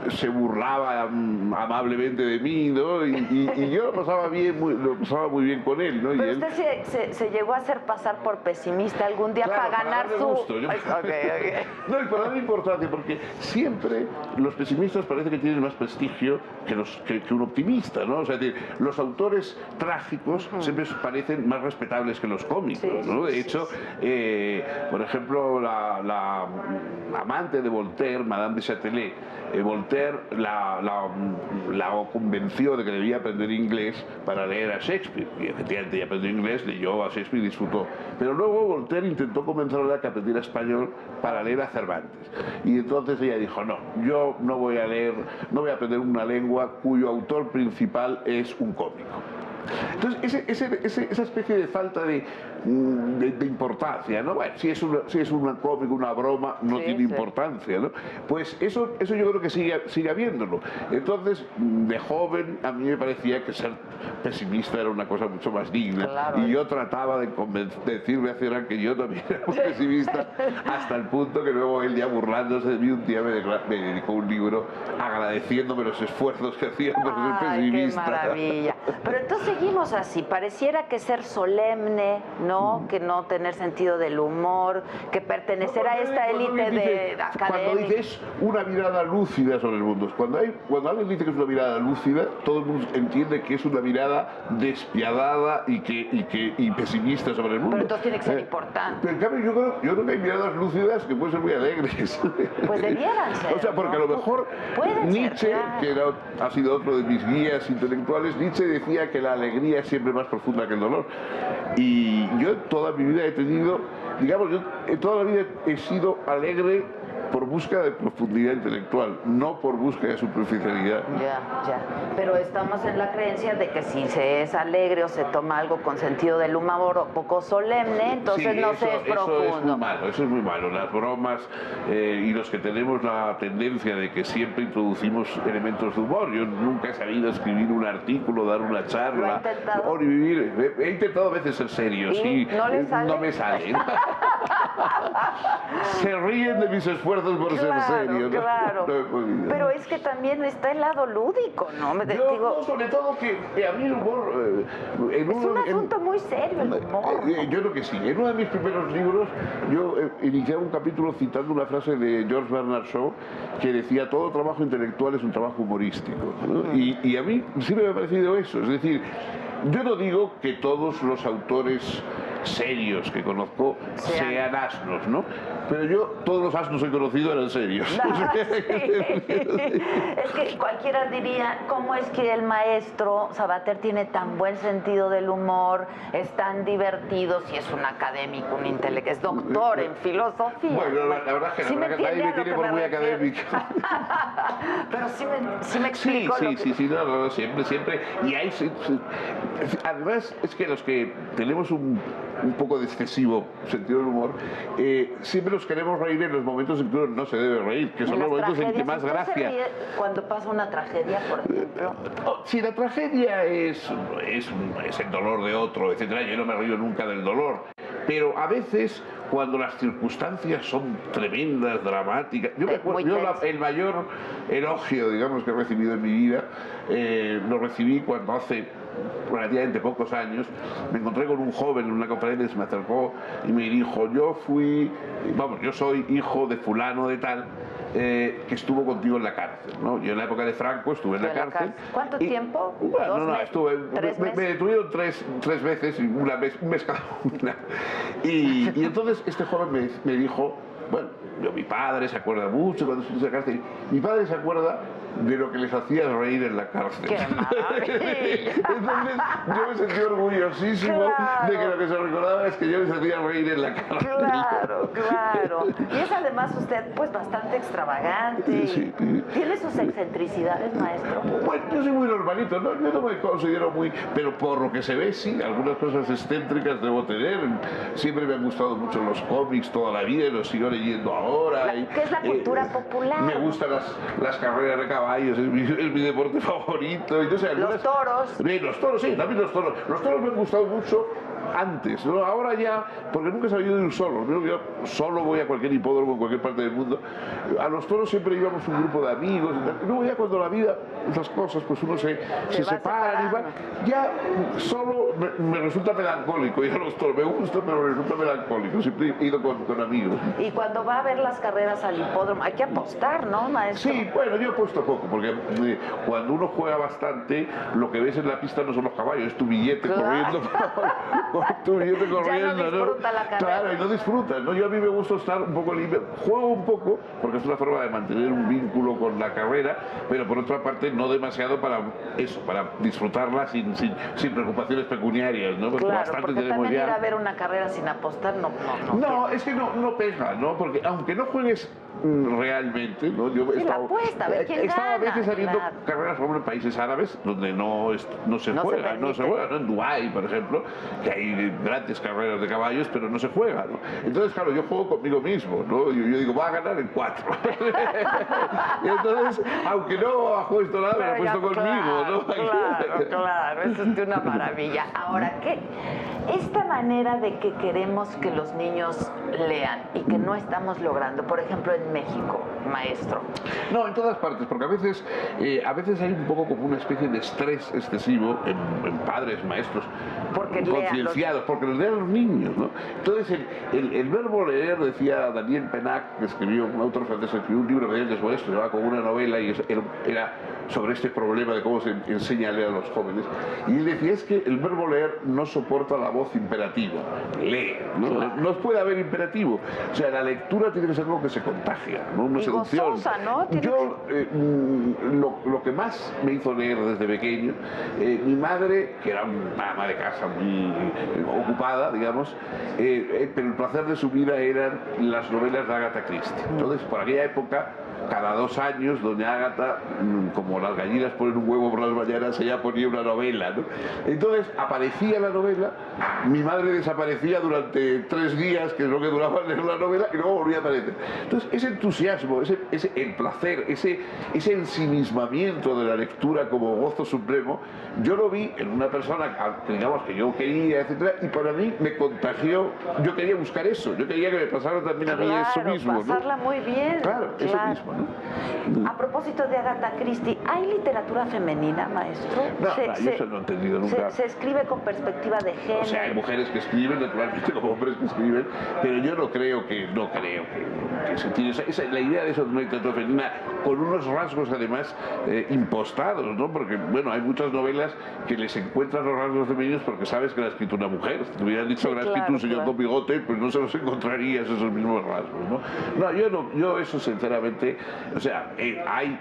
se burlaba amablemente de mí, ¿no? Y yo lo pasaba muy bien con él, ¿no? Pero y usted se llegó a hacer pasar por pesimista algún día, claro, para ganar su... Gusto. Okay. No, y para darle importancia, porque siempre los pesimistas parece que tienen más prestigio que un optimista, ¿no? O sea, los autores trágicos siempre parecen más respetables que los cómicos, ¿no? De hecho, por ejemplo, la amante de Voltaire, Madame de Châtelet, Voltaire la convenció de que debía aprender inglés para leer a Shakespeare. Y efectivamente ya aprendió inglés, leyó a Shakespeare y disfrutó. Pero luego Voltaire intentó convencerla de que aprendiera español para leer a Cervantes. Y entonces ella dijo, no, yo no voy a aprender una lengua cuyo autor principal es un cómico. Entonces, esa especie de falta de importancia, ¿no? Bueno, si es un cómico, una broma, no tiene importancia, ¿no? Pues eso yo creo que sigue habiéndolo. Entonces, de joven, a mí me parecía que ser pesimista era una cosa mucho más digna. Claro. Y yo trataba de decirle a Cioran que yo también era un pesimista, hasta el punto que luego él, ya burlándose de mí, un día me dedicó un libro agradeciéndome los esfuerzos que hacía por ser pesimista. ¡Qué maravilla! Pero entonces seguimos así, pareciera que ser solemne, ¿no? Que no tener sentido del humor, que pertenecer a esta élite de académica. Cuando dices una mirada lúcida sobre el mundo, cuando alguien dice que es una mirada lúcida, todo el mundo entiende que es una mirada despiadada y pesimista sobre el mundo. Pero entonces tiene que ser importante. Pero en cambio yo creo que hay miradas lúcidas que pueden ser muy alegres. Pues debieran ser. O sea, porque a lo mejor Nietzsche, que ha sido otro de mis guías intelectuales, Nietzsche decía que la alegría es siempre más profunda que el dolor. Y yo toda mi vida he tenido, digamos, toda la vida he sido alegre por búsqueda de profundidad intelectual, no por búsqueda de superficialidad. Ya. Pero estamos en la creencia de que si se es alegre o se toma algo con sentido del humor o poco solemne, entonces sí, no se es profundo. Eso es muy malo. Las bromas y los que tenemos la tendencia de que siempre introducimos elementos de humor. Yo nunca he sabido escribir un artículo, dar una charla, o vivir. He intentado a veces ser serio, sí. ¿No le sale? No me sale. Se ríen de mis esfuerzos por ser serio. Claro. No, pero es que también está el lado lúdico, ¿no? No, sobre todo que a mí el humor... es un asunto muy serio el humor. Yo creo que sí. En uno de mis primeros libros yo iniciaba un capítulo citando una frase de George Bernard Shaw que decía: todo trabajo intelectual es un trabajo humorístico, ¿no? Y a mí siempre me ha parecido eso. Es decir, yo no digo que todos los autores serios que conozco sean asnos, ¿no? Pero todos los asnos que he conocido eran serios. Sí. Es que cualquiera diría, ¿cómo es que el maestro Sabater tiene tan buen sentido del humor, es tan divertido, si es un académico, un intelectual, es doctor en filosofía? Bueno, la verdad es que nadie me tiene por muy académico. Pero sí me explico. Sí, no, siempre. Y hay, además, es que los que tenemos un poco de excesivo sentido del humor, siempre nos queremos reír en los momentos en que uno no se debe reír, que son los momentos en que más gracia. Cuando pasa una tragedia, por ejemplo. Si la tragedia es el dolor de otro, etcétera, yo no me río nunca del dolor. Pero a veces, cuando las circunstancias son tremendas, dramáticas... Yo me acuerdo, el mayor elogio, digamos, que he recibido en mi vida, lo recibí cuando hace relativamente pocos años me encontré con un joven en una conferencia, se me acercó y me dijo: yo soy hijo de fulano de tal, que estuvo contigo en la cárcel, ¿no? Yo en la época de Franco estuve en la cárcel. ¿Cuánto tiempo? Bueno, estuve... Me detuvieron tres veces, un mes cada una. Y entonces este joven me dijo: bueno, mi padre se acuerda mucho cuando estuve en la cárcel. Mi padre se acuerda de lo que les hacías reír en la cárcel. ¡Qué maravilla! Entonces yo me sentí orgullosísimo Claro. de que lo que se recordaba es que yo les hacía reír en la cárcel. Claro, claro. Y es además usted, pues, bastante extravagante. Y Sí. tiene sus excentricidades, maestro. Bueno, yo soy muy normalito, ¿no? Yo no me considero muy... Pero por lo que se ve, sí, algunas cosas excéntricas debo tener. Siempre me han gustado mucho los cómics toda la vida y los sigo leyendo ahora. ¿Qué es la cultura popular? Me gustan las carreras de caballos, es mi deporte favorito. Entonces, Los toros. Sí, los toros, sí, también los toros. Los toros me han gustado mucho antes, ¿no? Ahora ya, porque nunca he sabido de ir solo. Yo solo voy a cualquier hipódromo en cualquier parte del mundo. A los toros siempre íbamos un grupo de amigos y tal. Y luego ya cuando la vida, esas cosas, pues uno se va separa y va. Ya solo me resulta melancólico ir a los toros. Me gusta, pero me resulta melancólico. Siempre he ido con amigos. Y cuando va a ver las carreras al hipódromo, hay que apostar, ¿no, maestro? Sí, bueno, yo he puesto poco, porque cuando uno juega bastante, lo que ves en la pista no son los caballos, es tu billete Claro. corriendo. Tu billete corriendo, Ya no disfruta la carrera. Claro, y no disfrutas, ¿no? Yo a mí me gusta estar un poco libre. Juego un poco, porque es una forma de mantener un vínculo con la carrera, pero por otra parte no demasiado para eso, para disfrutarla sin preocupaciones pecuniarias, ¿no? Porque Claro, bastante porque tenemos también ya. ir a ver una carrera sin apostar no. No, es que no pega, ¿no? Porque aunque no juegues realmente, ¿no? Yo Sí, la apuesta, a ver quién estaba a gana, veces habiendo claro. carreras, por ejemplo, en países árabes donde no se No se juega, ¿no? En Dubái, por ejemplo, que hay grandes carreras de caballos, pero no se juega, ¿no? Entonces, claro, yo juego conmigo mismo, ¿no? Yo digo, va a ganar en 4. Y entonces, aunque no ha puesto nada, me lo ha puesto conmigo, ¿no? Claro, eso es una maravilla. Ahora, ¿qué? Esta manera de que queremos que los niños lean y que no estamos logrando, por ejemplo, en México, maestro. No, en todas partes, porque a veces hay un poco como una especie de estrés excesivo en padres, maestros, Porque concienciados, porque les lean a los niños, ¿no? Entonces, el verbo leer, decía Daniel Pennac, que escribió, un autor francés, escribió un libro que después se llevaba como una novela y era sobre este problema de cómo se enseña a leer a los jóvenes. Y él decía, es que el verbo leer no soporta la voz imperativa. Lee, ¿no? Claro. No puede haber imperativo. O sea, la lectura tiene que ser algo que se contagia, ¿no? Una Y seducción. gozosa, ¿no? Yo, lo que más me hizo leer desde pequeño, mi madre, que era una ama de casa muy ocupada, digamos, pero el placer de su vida eran las novelas de Agatha Christie. Entonces, por aquella época, cada 2 años, doña Ágata, como las gallinas ponen un huevo por las mañanas, ella ponía una novela, ¿no? Entonces aparecía la novela, mi madre desaparecía durante 3 días, que es lo que duraba leer la novela, y luego volvía a aparecer. Entonces ese entusiasmo, el placer, ese ensimismamiento de la lectura como gozo supremo, yo lo vi en una persona, digamos, que yo quería, etcétera, y para mí me contagió. Yo quería buscar eso, yo quería que me pasara también a mí eso mismo, ¿no? Pasarla muy bien. Claro, eso mismo, ¿no? A propósito de Agatha Christie, ¿hay literatura femenina, maestro? No, yo eso no he entendido nunca. Se escribe con perspectiva de género. O sea, hay mujeres que escriben, naturalmente, como hombres que escriben, pero yo no creo que se tiene la idea de eso de una literatura femenina con unos rasgos además impostados, ¿no? Porque, bueno, hay muchas novelas que les encuentran los rasgos femeninos porque sabes que la ha escrito una mujer. Si te hubieran dicho que la ha escrito un señor con bigote, pues no se los encontrarías esos mismos rasgos, ¿no? No, yo eso sinceramente, o sea, hay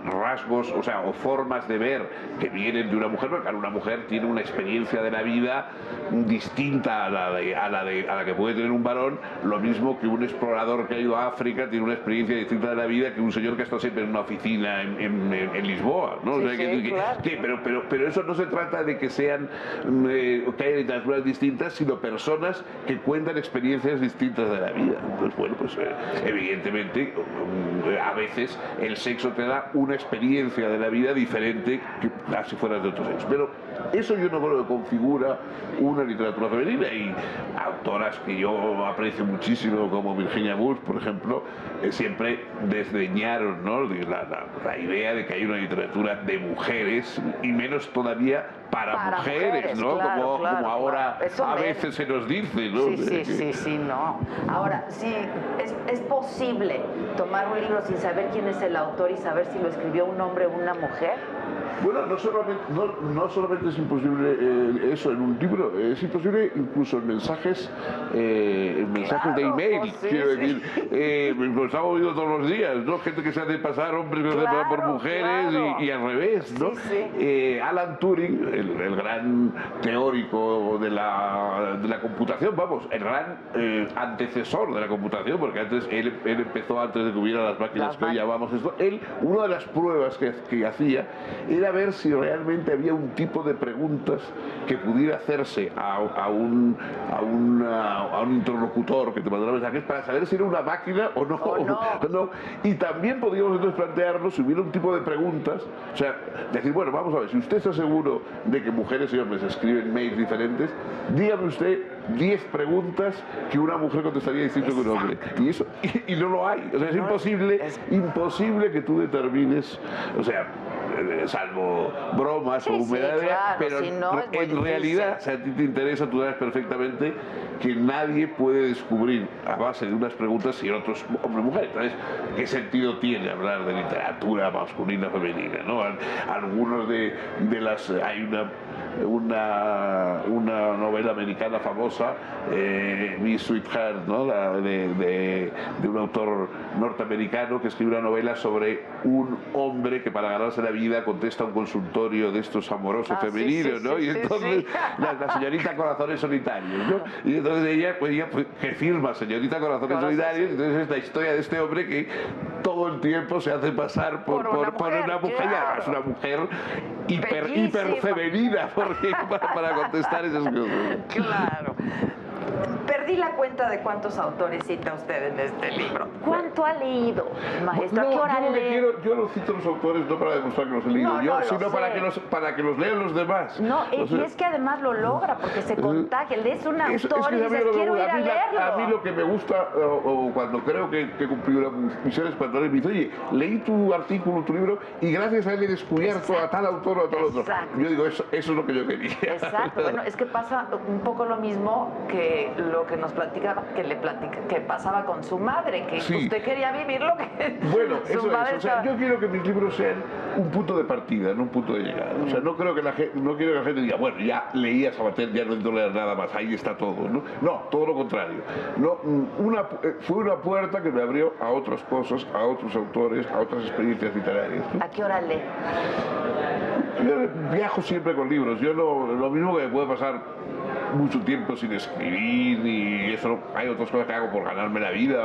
rasgos, o sea, o formas de ver que vienen de una mujer, porque una mujer tiene una experiencia de la vida distinta a la que puede tener un varón, lo mismo que un explorador que ha ido a África tiene una experiencia distinta de la vida que un señor que ha estado siempre en una oficina en Lisboa, ¿no? Sí, o sea, claro. pero eso no se trata de que sean que haya literaturas distintas, sino personas que cuentan experiencias distintas de la vida. Entonces, bueno, pues evidentemente a veces el sexo te da una experiencia de la vida diferente que si fueras de otro sexo. Pero eso yo no creo que configura una literatura femenina, y autoras que yo aprecio muchísimo como Virginia Woolf, por ejemplo, siempre desdeñaron, ¿no? la idea de que hay una literatura de mujeres, y menos todavía para mujeres, ¿no? Claro, como ahora a veces se nos dice, ¿no? Sí, no. Ahora, sí, es posible tomar un libro sin saber quién es el autor y saber si lo escribió un hombre o una mujer. Bueno, no solamente es imposible eso en un libro, es imposible incluso en mensajes de email, pues sí, quiero sí. decir, lo estamos viendo todos los días, ¿no? Gente que se hace pasar, hombres que se hacen pasar por mujeres claro. y al revés, ¿no? Sí, sí. Alan Turing, el gran teórico de la computación, vamos, el gran antecesor de la computación, porque antes él empezó antes de que hubiera las máquinas que hoy llamamos esto. Una de las pruebas que hacía era ver si realmente había un tipo de preguntas que pudiera hacerse a un interlocutor que te mandara mensajes para saber si era una máquina o no. Y también podríamos entonces plantearnos si hubiera un tipo de preguntas, o sea, decir, bueno, vamos a ver, si usted está seguro de que mujeres y hombres escriben mails diferentes, dígame usted 10 preguntas que una mujer contestaría distinto que un hombre. Y no lo hay. O sea, es imposible que tú determines, o sea, salvo bromas o humedades, claro, pero si no, es muy en difícil. realidad, si a ti te interesa, tú sabes perfectamente que nadie puede descubrir a base de unas preguntas si otros hombre o mujer. Entonces, ¿qué sentido tiene hablar de literatura masculina o femenina? ¿No? Algunos de las... Hay una novela americana famosa, Miss Sweetheart, ¿no? de un autor norteamericano que escribe una novela sobre un hombre que para ganarse la vida contesta un consultorio de estos amorosos femeninos, ¿no? Y entonces la señorita Corazones Solitarios, ¿no? Y entonces ella que firma señorita Corazones Solitarios, entonces es la historia de este hombre que todo el tiempo se hace pasar por una mujer, claro. y además una mujer hiper femenina para contestar esas cosas. Claro. Perdí la cuenta de cuántos autores cita usted en este libro. ¿Cuánto ha leído, maestro? ¿A qué hora lee? Yo no cito los autores no para demostrar que los he leído sino para que los lean los demás. No, y es que además lo logra porque se contagia. Lees un autor y dices, quiero ir a leerlo. A mí lo que me gusta, o cuando creo que he cumplido las misiones, cuando alguien me dice, oye, leí tu artículo, tu libro, y gracias a él he descubierto a tal autor o a tal otro. Yo digo, eso es lo que yo quería. Exacto. Bueno, es que pasa un poco lo mismo que lo que nos platicaba, que pasaba con su madre, que usted quería vivir lo que su madre. O sea, yo quiero que mis libros sean un punto de partida, no un punto de llegada. O sea, no quiero que la gente diga, bueno, ya leí a Sabater, ya no necesito leer nada más, ahí está todo, ¿no? No, todo lo contrario. No, fue una puerta que me abrió a otras cosas, a otros autores, a otras experiencias literarias, ¿no? ¿A qué hora lee? Yo viajo siempre con libros. Yo lo mismo que me puede pasar mucho tiempo sin escribir y eso, hay otras cosas que hago por ganarme la vida,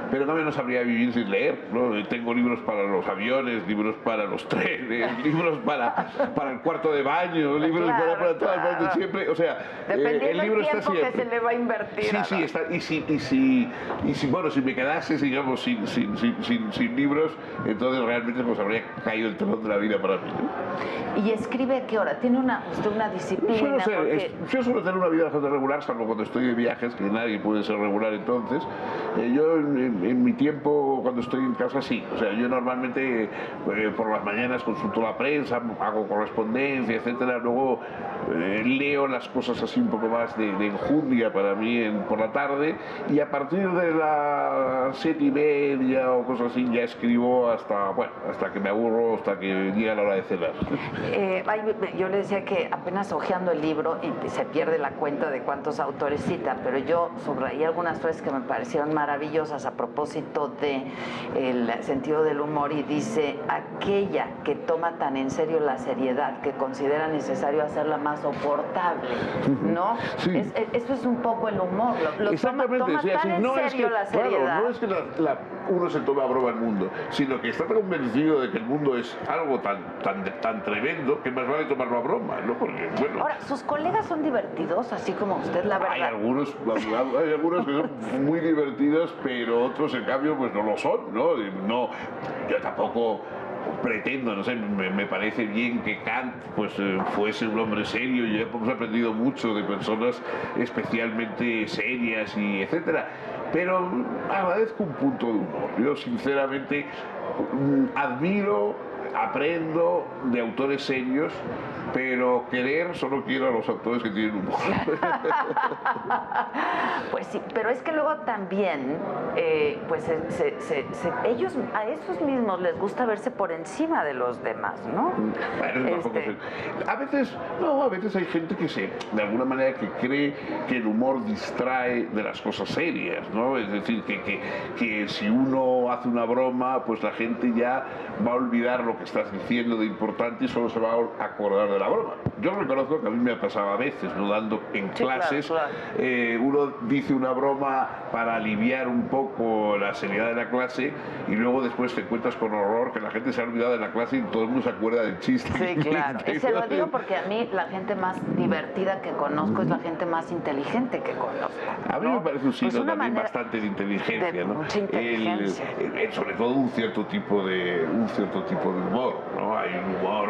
pero también no sabría vivir sin leer, ¿no? Tengo libros para los aviones, libros para los trenes, libros para el cuarto de baño, libros para todas partes, siempre, o sea, el libro está siempre. Que se le va a invertir. Sí, está, y si me quedase, digamos, sin libros, entonces realmente pues habría caído el telón de la vida para mí, ¿no? ¿Y escribe a qué hora? ¿Tiene usted una disciplina? Yo suelo tener una vida bastante regular, salvo cuando estoy de viajes, que nadie puede ser regular entonces. Yo en mi tiempo, cuando estoy en casa, sí. O sea, yo normalmente por las mañanas consulto la prensa, hago correspondencia, etcétera. Luego leo las cosas así un poco más de enjundia para mí por la tarde, y a partir de las 7:30 o cosas así ya escribo hasta que me aburro, hasta que llega la hora de cenar. Yo le decía que apenas hojeando el libro y se pierde la cuenta de cuántos autores cita, pero yo subrayé algunas frases que me parecieron maravillosas a propósito del sentido del humor, y dice: aquella que toma tan en serio la seriedad que considera necesario hacerla más soportable, ¿no? Sí. Eso es un poco el humor, toma sí, tan en serio la seriedad. Claro, no es que uno se tome a broma el mundo, sino que está tan convencido de que el mundo es algo tan tremendo que más vale tomarlo a broma, ¿no? Porque, bueno... Ahora, ¿sus colegas son divertidos, así como usted, la verdad? Hay algunos que son muy divertidos, pero otros, en cambio, pues no lo son, ¿no? Yo tampoco pretendo, no sé, me parece bien que Kant pues fuese un hombre serio, y hemos aprendido mucho de personas especialmente serias y etcétera, pero agradezco un punto de humor. Yo sinceramente admiro aprendo de autores serios, pero solo quiero a los autores que tienen humor. Pues sí, pero es que luego también, pues ellos, a esos mismos les gusta verse por encima de los demás, ¿no? Bueno, a veces hay gente que de alguna manera que cree que el humor distrae de las cosas serias, ¿no? Es decir, que si uno hace una broma, pues la gente ya va a olvidar lo que estás diciendo de importante y solo se va a acordar de la broma. Yo reconozco que a mí me ha pasado a veces, ¿no? Dando en clases, claro. Uno dice una broma para aliviar un poco la seriedad de la clase y luego después te encuentras con horror que la gente se ha olvidado de la clase y todo el mundo se acuerda del chiste. Sí, claro. Y se lo digo porque a mí la gente más divertida que conozco es la gente más inteligente que conozco, ¿no? A mí me parece un signo pues también bastante de inteligencia, ¿no? Mucha inteligencia. Sobre todo un cierto tipo de humor, ¿no? Hay un humor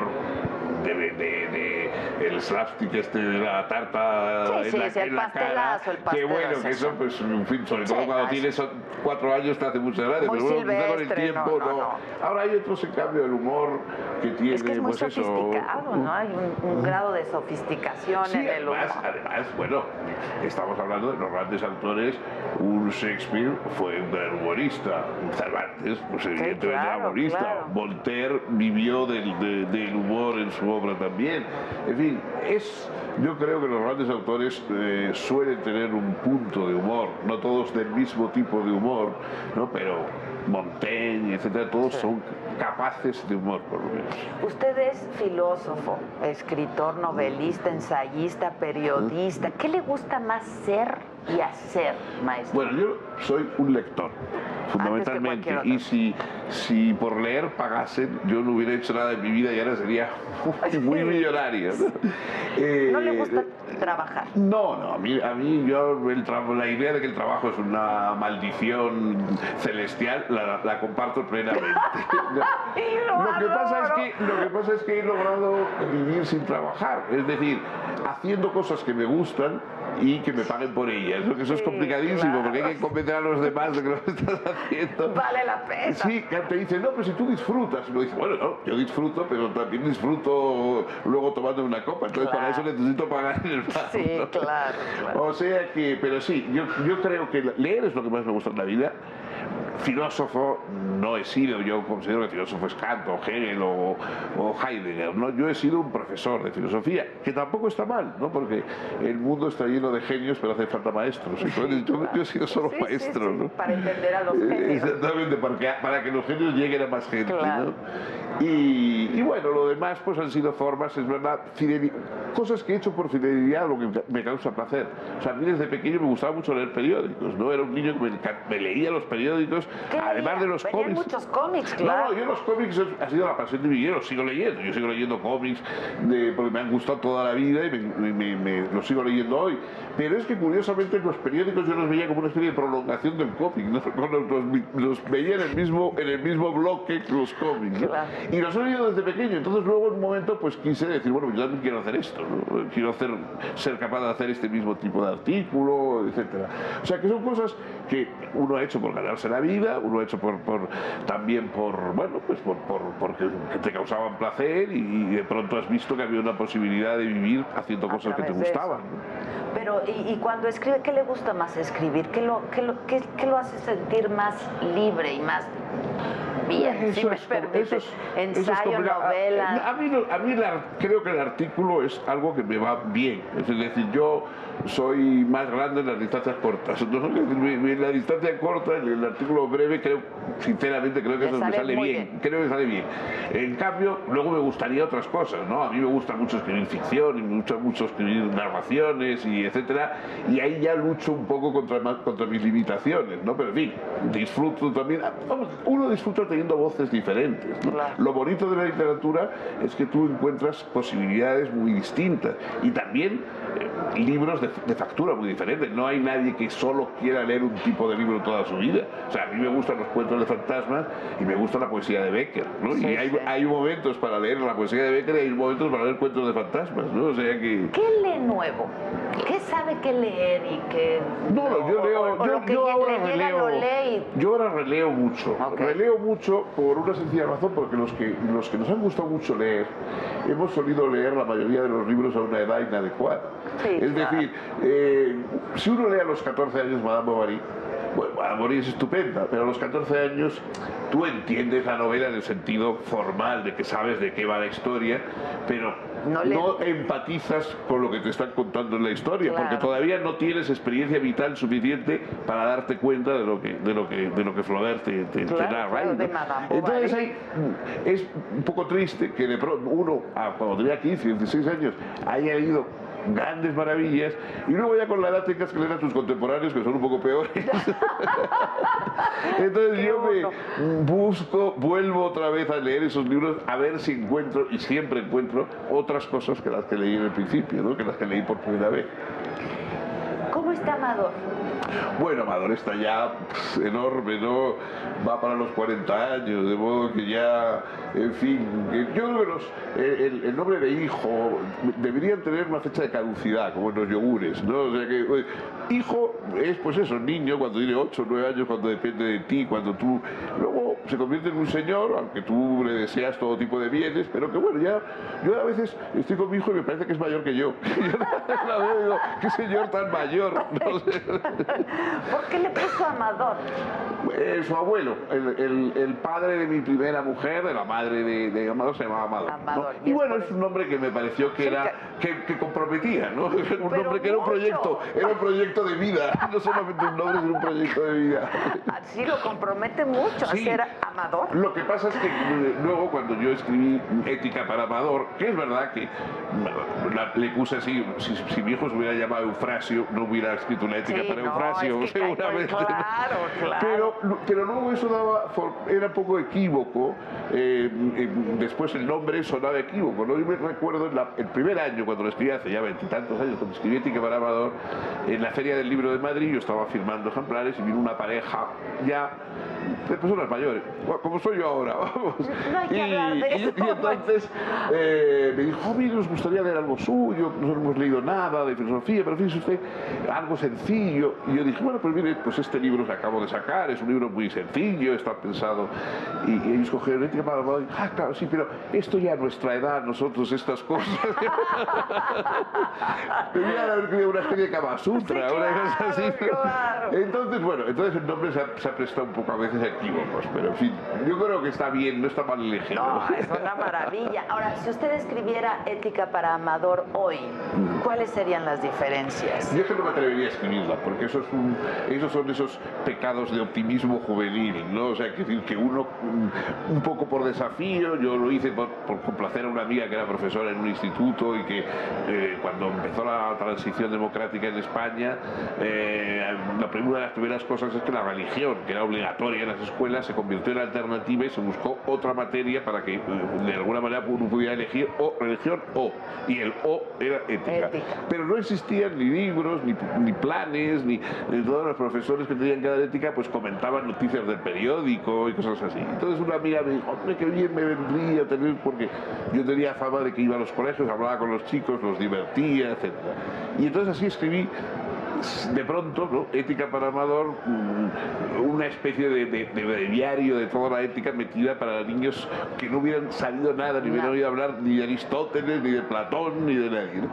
el slapstick de la tarta en la cara, que bueno, que eso pues en fin, sobre todo cuando tienes 4 años te hace mucha gracia, pero bueno, quizá con el tiempo no. Ahora hay otros en cambio el humor que tiene, es que es muy pues sofisticado, ¿no? Hay un grado de sofisticación en el humor. Además, bueno, estamos hablando de los grandes autores. Un Shakespeare fue un gran humorista, Cervantes pues evidentemente era humorista, claro. Voltaire vivió del humor en su obra también. En fin, yo creo que los grandes autores suelen tener un punto de humor, no todos del mismo tipo de humor, ¿no? Pero Montaigne, etcétera, todos son capaces de humor, por lo menos. Usted es filósofo, escritor, novelista, ensayista, periodista. ¿Qué le gusta más ser y hacer, maestro? Bueno, yo soy un lector, fundamentalmente. Y si por leer pagasen, yo no hubiera hecho nada en mi vida y ahora sería muy millonario. ¿No le gusta trabajar? No, a mí la idea de que el trabajo es una maldición celestial la comparto plenamente. Lo que pasa es que he logrado vivir sin trabajar, es decir, haciendo cosas que me gustan y que me paguen por ellas. Eso es complicadísimo, claro. Porque hay que convencer a los demás de que lo estás haciendo. Vale la pena. Sí, que te dicen, no, pero si tú disfrutas. Y uno dice, bueno, no, yo disfruto, pero también disfruto luego tomando una copa. Entonces, claro, para eso necesito pagar en el pago. Sí, ¿no? claro. O sea que, pero sí, yo creo que leer es lo que más me gusta en la vida. Filósofo no he sido, yo considero que filósofo es Kant o Hegel o Heidegger, ¿no? Yo he sido un profesor de filosofía, que tampoco está mal, ¿no? Porque el mundo está lleno de genios, pero hace falta maestros. Entonces, yo he sido solo maestro, ¿no? Para entender a los genios. Exactamente, para que los genios lleguen a más gente, claro. ¿no? Y bueno, lo demás pues han sido formas, es verdad, cosas que he hecho por fidelidad, lo que me causa placer. O sea, a mí desde pequeño me gustaba mucho leer periódicos, ¿no? Era un niño que me leía los periódicos, además de los cómics. Muchos cómics, claro. No, yo los cómics ha sido la pasión de mi vida, los sigo leyendo. Yo sigo leyendo cómics porque me han gustado toda la vida y los sigo leyendo hoy. Pero es que curiosamente los periódicos yo los veía como una especie de prolongación del cómic, ¿no? Los veía en el mismo bloque que los cómics, ¿no? Claro. Y los he leído desde pequeño, entonces luego en un momento pues quise decir, bueno, yo también quiero hacer esto, ¿no? Quiero ser capaz de hacer este mismo tipo de artículo, etcétera. O sea, que son cosas que uno ha hecho por ganarse la vida, uno ha hecho también porque te causaban placer y de pronto has visto que había una posibilidad de vivir haciendo cosas que te gustaban, ¿no? Pero, y cuando escribe, ¿qué le gusta más escribir? ¿Qué lo hace sentir más libre y más bien? Si me permite. Ensayo, novela. A mí creo que el artículo es algo que me va bien. Es decir, yo soy más grande en las distancias cortas. En la distancia corta, en el artículo breve, sinceramente creo que eso me sale bien. Creo que sale bien. En cambio, luego me gustaría otras cosas, ¿no? A mí me gusta mucho escribir ficción y me gusta mucho escribir narraciones y etcétera. Y ahí ya lucho un poco contra mis limitaciones, ¿no? Pero en fin, disfruto también. Uno disfruta teniendo voces diferentes, ¿no? Claro. Lo bonito de la literatura es que tú encuentras posibilidades muy distintas y también libros de factura muy diferente. No hay nadie que solo quiera leer un tipo de libro toda su vida. O sea, a mí me gustan los cuentos de fantasmas y me gusta la poesía de Becker, ¿no? Sí, y hay momentos para leer la poesía de Becker y hay momentos para leer cuentos de fantasmas, ¿no? O sea que... ¿Qué lee nuevo? ¿Qué sabe qué leer y qué...? No, yo ahora releo mucho. Okay. Releo mucho mucho por una sencilla razón, porque los que nos han gustado mucho leer, hemos solido leer la mayoría de los libros a una edad inadecuada. Sí, es claro. decir, si uno lee a los 14 años Madame Bovary, bueno, Madame Bovary es estupenda, pero a los 14 años tú entiendes la novela en el sentido formal de que sabes de qué va la historia, pero no empatizas con lo que te están contando en la historia, Claro. porque todavía no tienes experiencia vital suficiente para darte cuenta de lo que Flaubert te narra. claro, de Madame Bovary. Entonces es un poco triste que de pronto uno, cuando tenía 15, 16 años, haya leído grandes maravillas y luego ya con la edad tengas que leer a tus contemporáneos que son un poco peores. Entonces yo vuelvo otra vez a leer esos libros a ver si encuentro, y siempre encuentro, otras cosas que las que leí en el principio, ¿no? Que las que leí por primera vez. ¿Cómo está Amador? Bueno, Amador está ya enorme, ¿no? Va para los 40 años, de modo que ya, en fin, yo creo que el nombre de hijo deberían tener una fecha de caducidad, como en los yogures, ¿no? O sea que hijo es, pues eso, niño cuando tiene 8 o 9 años, cuando depende de ti, cuando tú... Luego se convierte en un señor, aunque tú le deseas todo tipo de bienes, pero que bueno, ya... Yo a veces estoy con mi hijo y me parece que es mayor que yo. Yo la veo y digo, qué señor tan mayor, no sé. ¿Por qué le puso Amador? Su abuelo, el padre de mi primera mujer, de la madre de Amador, se llamaba Amador. Amador. ¿No? Y bueno, es un nombre que me pareció que era que comprometía, ¿no? Un nombre que era un proyecto de vida, no solamente un nombre, sino un proyecto de vida. Sí, lo compromete mucho a ser Amador. Lo que pasa es que luego cuando yo escribí Ética para Amador, que es verdad que le puse así, si mi hijo se hubiera llamado Eufrasio, no hubiera escrito una Ética para Eufrasio, es que seguramente. Claro. Pero luego eso era un poco equívoco, después el nombre sonaba equívoco, ¿no? Yo me recuerdo el primer año, cuando lo escribí hace ya 20 y tantos años, cuando escribí Ética para Amador, en la Feria del Libro de Madrid, yo estaba firmando ejemplares y vino una pareja ya de personas mayores, como soy yo ahora, vamos. No hay que hablar de eso. Y entonces me dijo, mire, nos gustaría leer algo suyo, no hemos leído nada de filosofía, pero fíjese usted, algo sencillo. Y yo dije, bueno, pues mire, pues este libro que acabo de sacar, es un libro muy sencillo, está pensado, y ellos cogieron Ética para Amador, claro, sí, pero esto ya a nuestra edad, nosotros estas cosas. Deberían haber escrito una especie de Kama Sutra, Sí, una cosa así. claro. Entonces, bueno, el nombre se ha prestado un poco a veces a equívocos, pero en fin, yo creo que está bien, no está mal elegido. No, es una maravilla. Ahora, si usted escribiera Ética para Amador hoy, ¿cuáles serían las diferencias? Yo es que no me atrevería a escribirla, porque esos son esos pecados de optimismo juvenil, ¿no? O sea, que uno, un poco por desafío, yo lo hice por complacer a una amiga que era profesora en un instituto y que cuando empezó la transición democrática en España, una de las primeras cosas es que la religión, que era obligatoria en las escuelas, se convirtió en alternativa y se buscó otra materia para que de alguna manera uno pudiera elegir o religión y el O era ética. Pero no existían ni libros, ni planes, ni todos los profesores que tenían que dar ética pues comentaban noticias del periódico y cosas así. Entonces una amiga me dijo, hombre, qué bien me vendría tener, porque yo tenía fama de que iba a los colegios, hablaba con los chicos, los divertía, etc. Y entonces así escribí de pronto, ¿no? Ética para Amador, una especie de diario de toda la ética metida para niños que no hubieran sabido nada, ni hubieran oído hablar ni de Aristóteles, ni de Platón, ni de nadie, ¿no?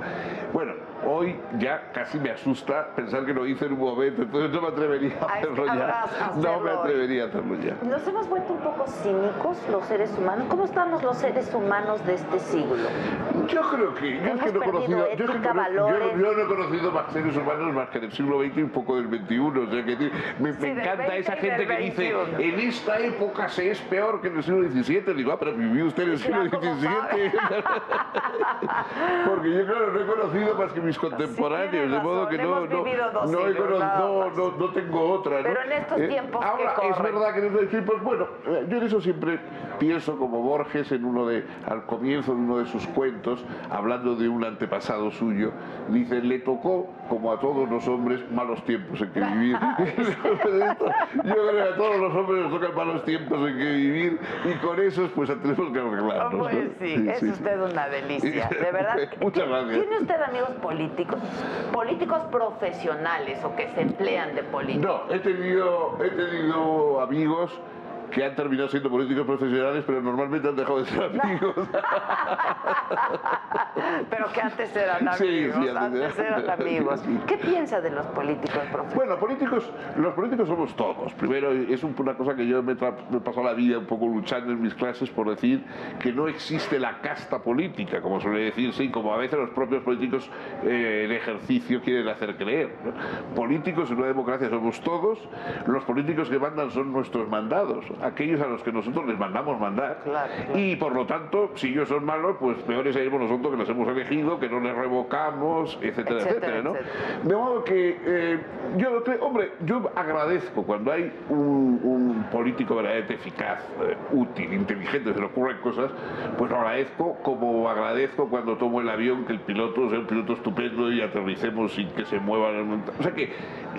Bueno, hoy ya casi me asusta pensar que lo hice en un momento, entonces no me atrevería a hacerlo ya. No me atrevería a hacerlo ya. ¿Nos hemos vuelto un poco cínicos los seres humanos? ¿Cómo estamos los seres humanos de este siglo? Yo creo que no he conocido, yo no he conocido más seres humanos más que del siglo XX y un poco del XXI, o sea que me encanta esa gente que dice, en esta época se es peor que en el siglo XVII. Digo, pero vivió usted en el siglo XVII. Porque yo, claro, no he conocido más que mis contemporáneos, de modo que no tengo otra, ¿no? Pero en estos tiempos ahora, que corren. es verdad que en estos tiempos, bueno, yo en eso siempre pienso como Borges al comienzo de uno de sus cuentos, hablando de un antepasado suyo, dice, le tocó, como a todos los hombres, malos tiempos en que vivir. Yo creo que a todos los hombres les tocan malos tiempos en que vivir y con esos pues tenemos que arreglarnos. Pues sí, es usted una delicia, de verdad. Muchas gracias. ¿Tiene usted amigos políticos profesionales o que se emplean de políticos? No, he tenido amigos que han terminado siendo políticos profesionales, pero normalmente han dejado de ser amigos. Pero que antes eran amigos, Sí, antes eran amigos. ¿Qué piensa de los políticos profesionales? Bueno, los políticos somos todos. Primero, es una cosa que yo me he pasado la vida un poco luchando en mis clases por decir que no existe la casta política, como suele decirse, y como a veces los propios políticos en ejercicio quieren hacer creer, ¿no? Políticos en una democracia somos todos, los políticos que mandan son nuestros mandados, aquellos a los que nosotros les mandamos mandar. Claro. Y por lo tanto, si ellos son malos, pues peores seremos nosotros que los hemos elegido, que no les revocamos, etcétera, etcétera, ¿no? De modo que yo lo creo, hombre, yo agradezco cuando hay un político verdaderamente eficaz, útil, inteligente, se le ocurren cosas, pues lo agradezco, como agradezco cuando tomo el avión que el piloto sea un piloto estupendo y aterricemos sin que se muevan. O sea que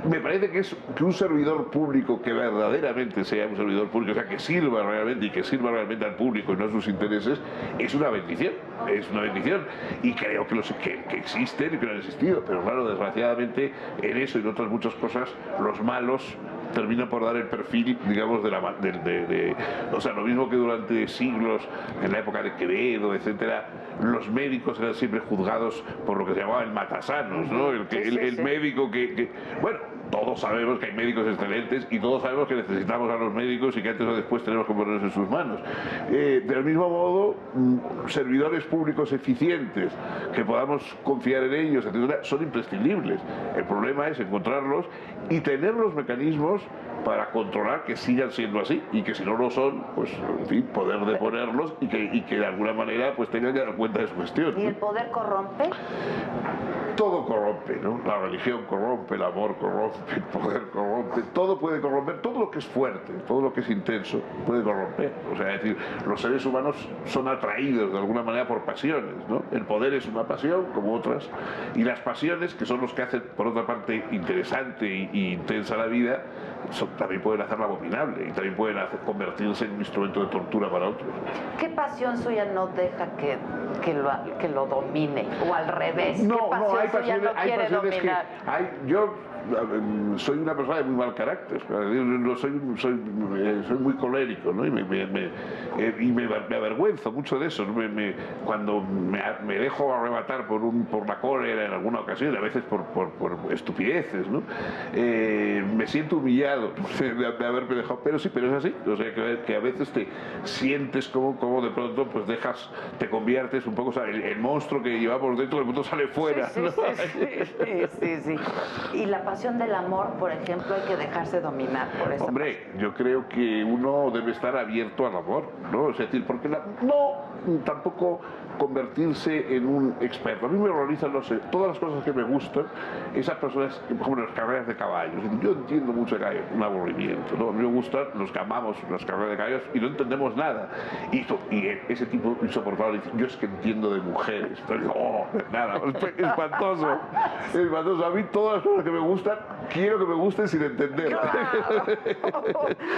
me parece que un servidor público que verdaderamente sea un servidor público, o sea, que sirva realmente y que sirva realmente al público y no a sus intereses, es una bendición, y creo que existen y que no han existido, pero claro, desgraciadamente en eso y en otras muchas cosas los malos termina por dar el perfil, digamos, o sea, lo mismo que durante siglos, en la época de Quevedo, etcétera, los médicos eran siempre juzgados por lo que se llamaba el matasanos, ¿no? El médico que... Bueno, todos sabemos que hay médicos excelentes y todos sabemos que necesitamos a los médicos y que antes o después tenemos que ponernos en sus manos. Del mismo modo, servidores públicos eficientes, que podamos confiar en ellos, etcétera, son imprescindibles. El problema es encontrarlos y tener los mecanismos para controlar que sigan siendo así y que si no lo son, pues en fin, poder deponerlos y que de alguna manera pues tengan que dar cuenta de su gestión, ¿no? ¿Y el poder corrompe? Todo corrompe, ¿no? La religión corrompe, el amor corrompe, el poder corrompe, todo puede corromper, todo lo que es fuerte, todo lo que es intenso puede corromper. O sea, es decir, los seres humanos son atraídos de alguna manera por pasiones, ¿no? El poder es una pasión, como otras, y las pasiones, que son los que hacen, por otra parte, interesante y intensa la vida, también pueden hacerla abominable y también pueden convertirse en un instrumento de tortura para otros. ¿Qué pasión suya no deja que lo domine? O al revés, ¿qué pasión suya no quiere dominar? Yo soy una persona de muy mal carácter, soy muy colérico, ¿no? Y me avergüenzo mucho de eso, ¿no? Cuando me dejo arrebatar por la cólera en alguna ocasión, a veces por estupideces, ¿no? Me siento humillado de haberme dejado, pero sí, pero es así, o sea, que a veces te sientes como de pronto pues te conviertes un poco, o sea, el monstruo que llevamos dentro del mundo sale fuera, sí, ¿no? Sí. Y la pasión del amor, por ejemplo, hay que dejarse dominar por eso. Hombre, yo creo que uno debe estar abierto al amor, ¿no? Es decir, porque tampoco convertirse en un experto. A mí me horrorizan, no sé, todas las cosas que me gustan, esas personas, por ejemplo, las carreras de caballos. Yo entiendo mucho de caballos, un aburrimiento, ¿no? A mí me gustan, los que amamos las carreras de caballos y no entendemos nada. Y ese tipo insoportable dice, yo es que entiendo de mujeres. Entonces, nada, espantoso. Espantoso. A mí todas las cosas que me gustan, quiero que me gusten sin entender. Claro.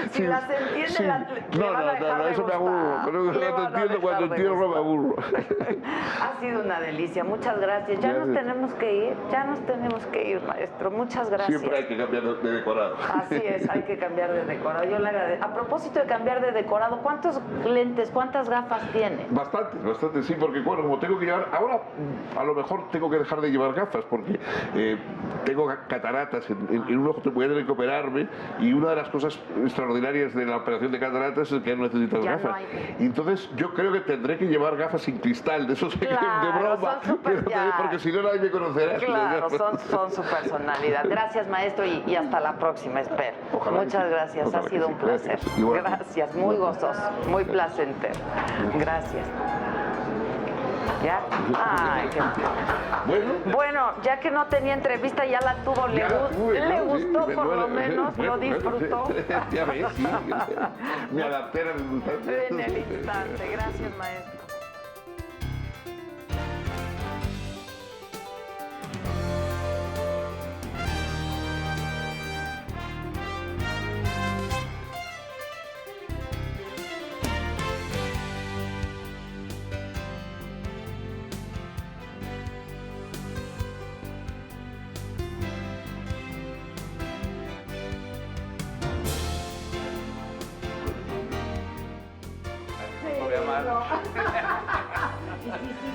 Si las entiende, no, eso me aburro. Pero cuando entiendo, cuando entiendo, me aburro. Ha sido una delicia, muchas gracias. Ya nos tenemos que ir, maestro. Muchas gracias. Siempre hay que cambiar de decorado. Así es, hay que cambiar de decorado. Yo le agradezco. A propósito de cambiar de decorado, ¿cuántos lentes, cuántas gafas tiene? Bastante, sí, porque bueno, como tengo que llevar, ahora a lo mejor tengo que dejar de llevar gafas porque tengo cataratas en un ojo, voy a tener que operarme y una de las cosas extraordinarias de la operación de cataratas es que no necesitas ya gafas. No hay... Y entonces yo creo que tendré que llevar gafas sin cristal, de esos claro, de broma, porque si no nadie me conocerá. Claro, son su personalidad. Gracias, maestro, y hasta la próxima, espero. Ojalá. Muchas gracias, ha sido un placer. Gracias, muy gozoso, muy placentero. Gracias. ¿Ya? Ay, qué... Bueno, ya que no tenía entrevista, ya la tuvo. ¿Le gustó por lo menos? ¿Lo disfrutó? Ya ves, sí. Me adapté al instante. En el instante. Gracias, maestro. No. Sí,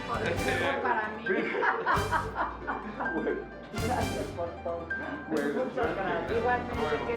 por eso para mí. Bueno. Gracias por todo. Bueno, Muchas gracias. Igualmente.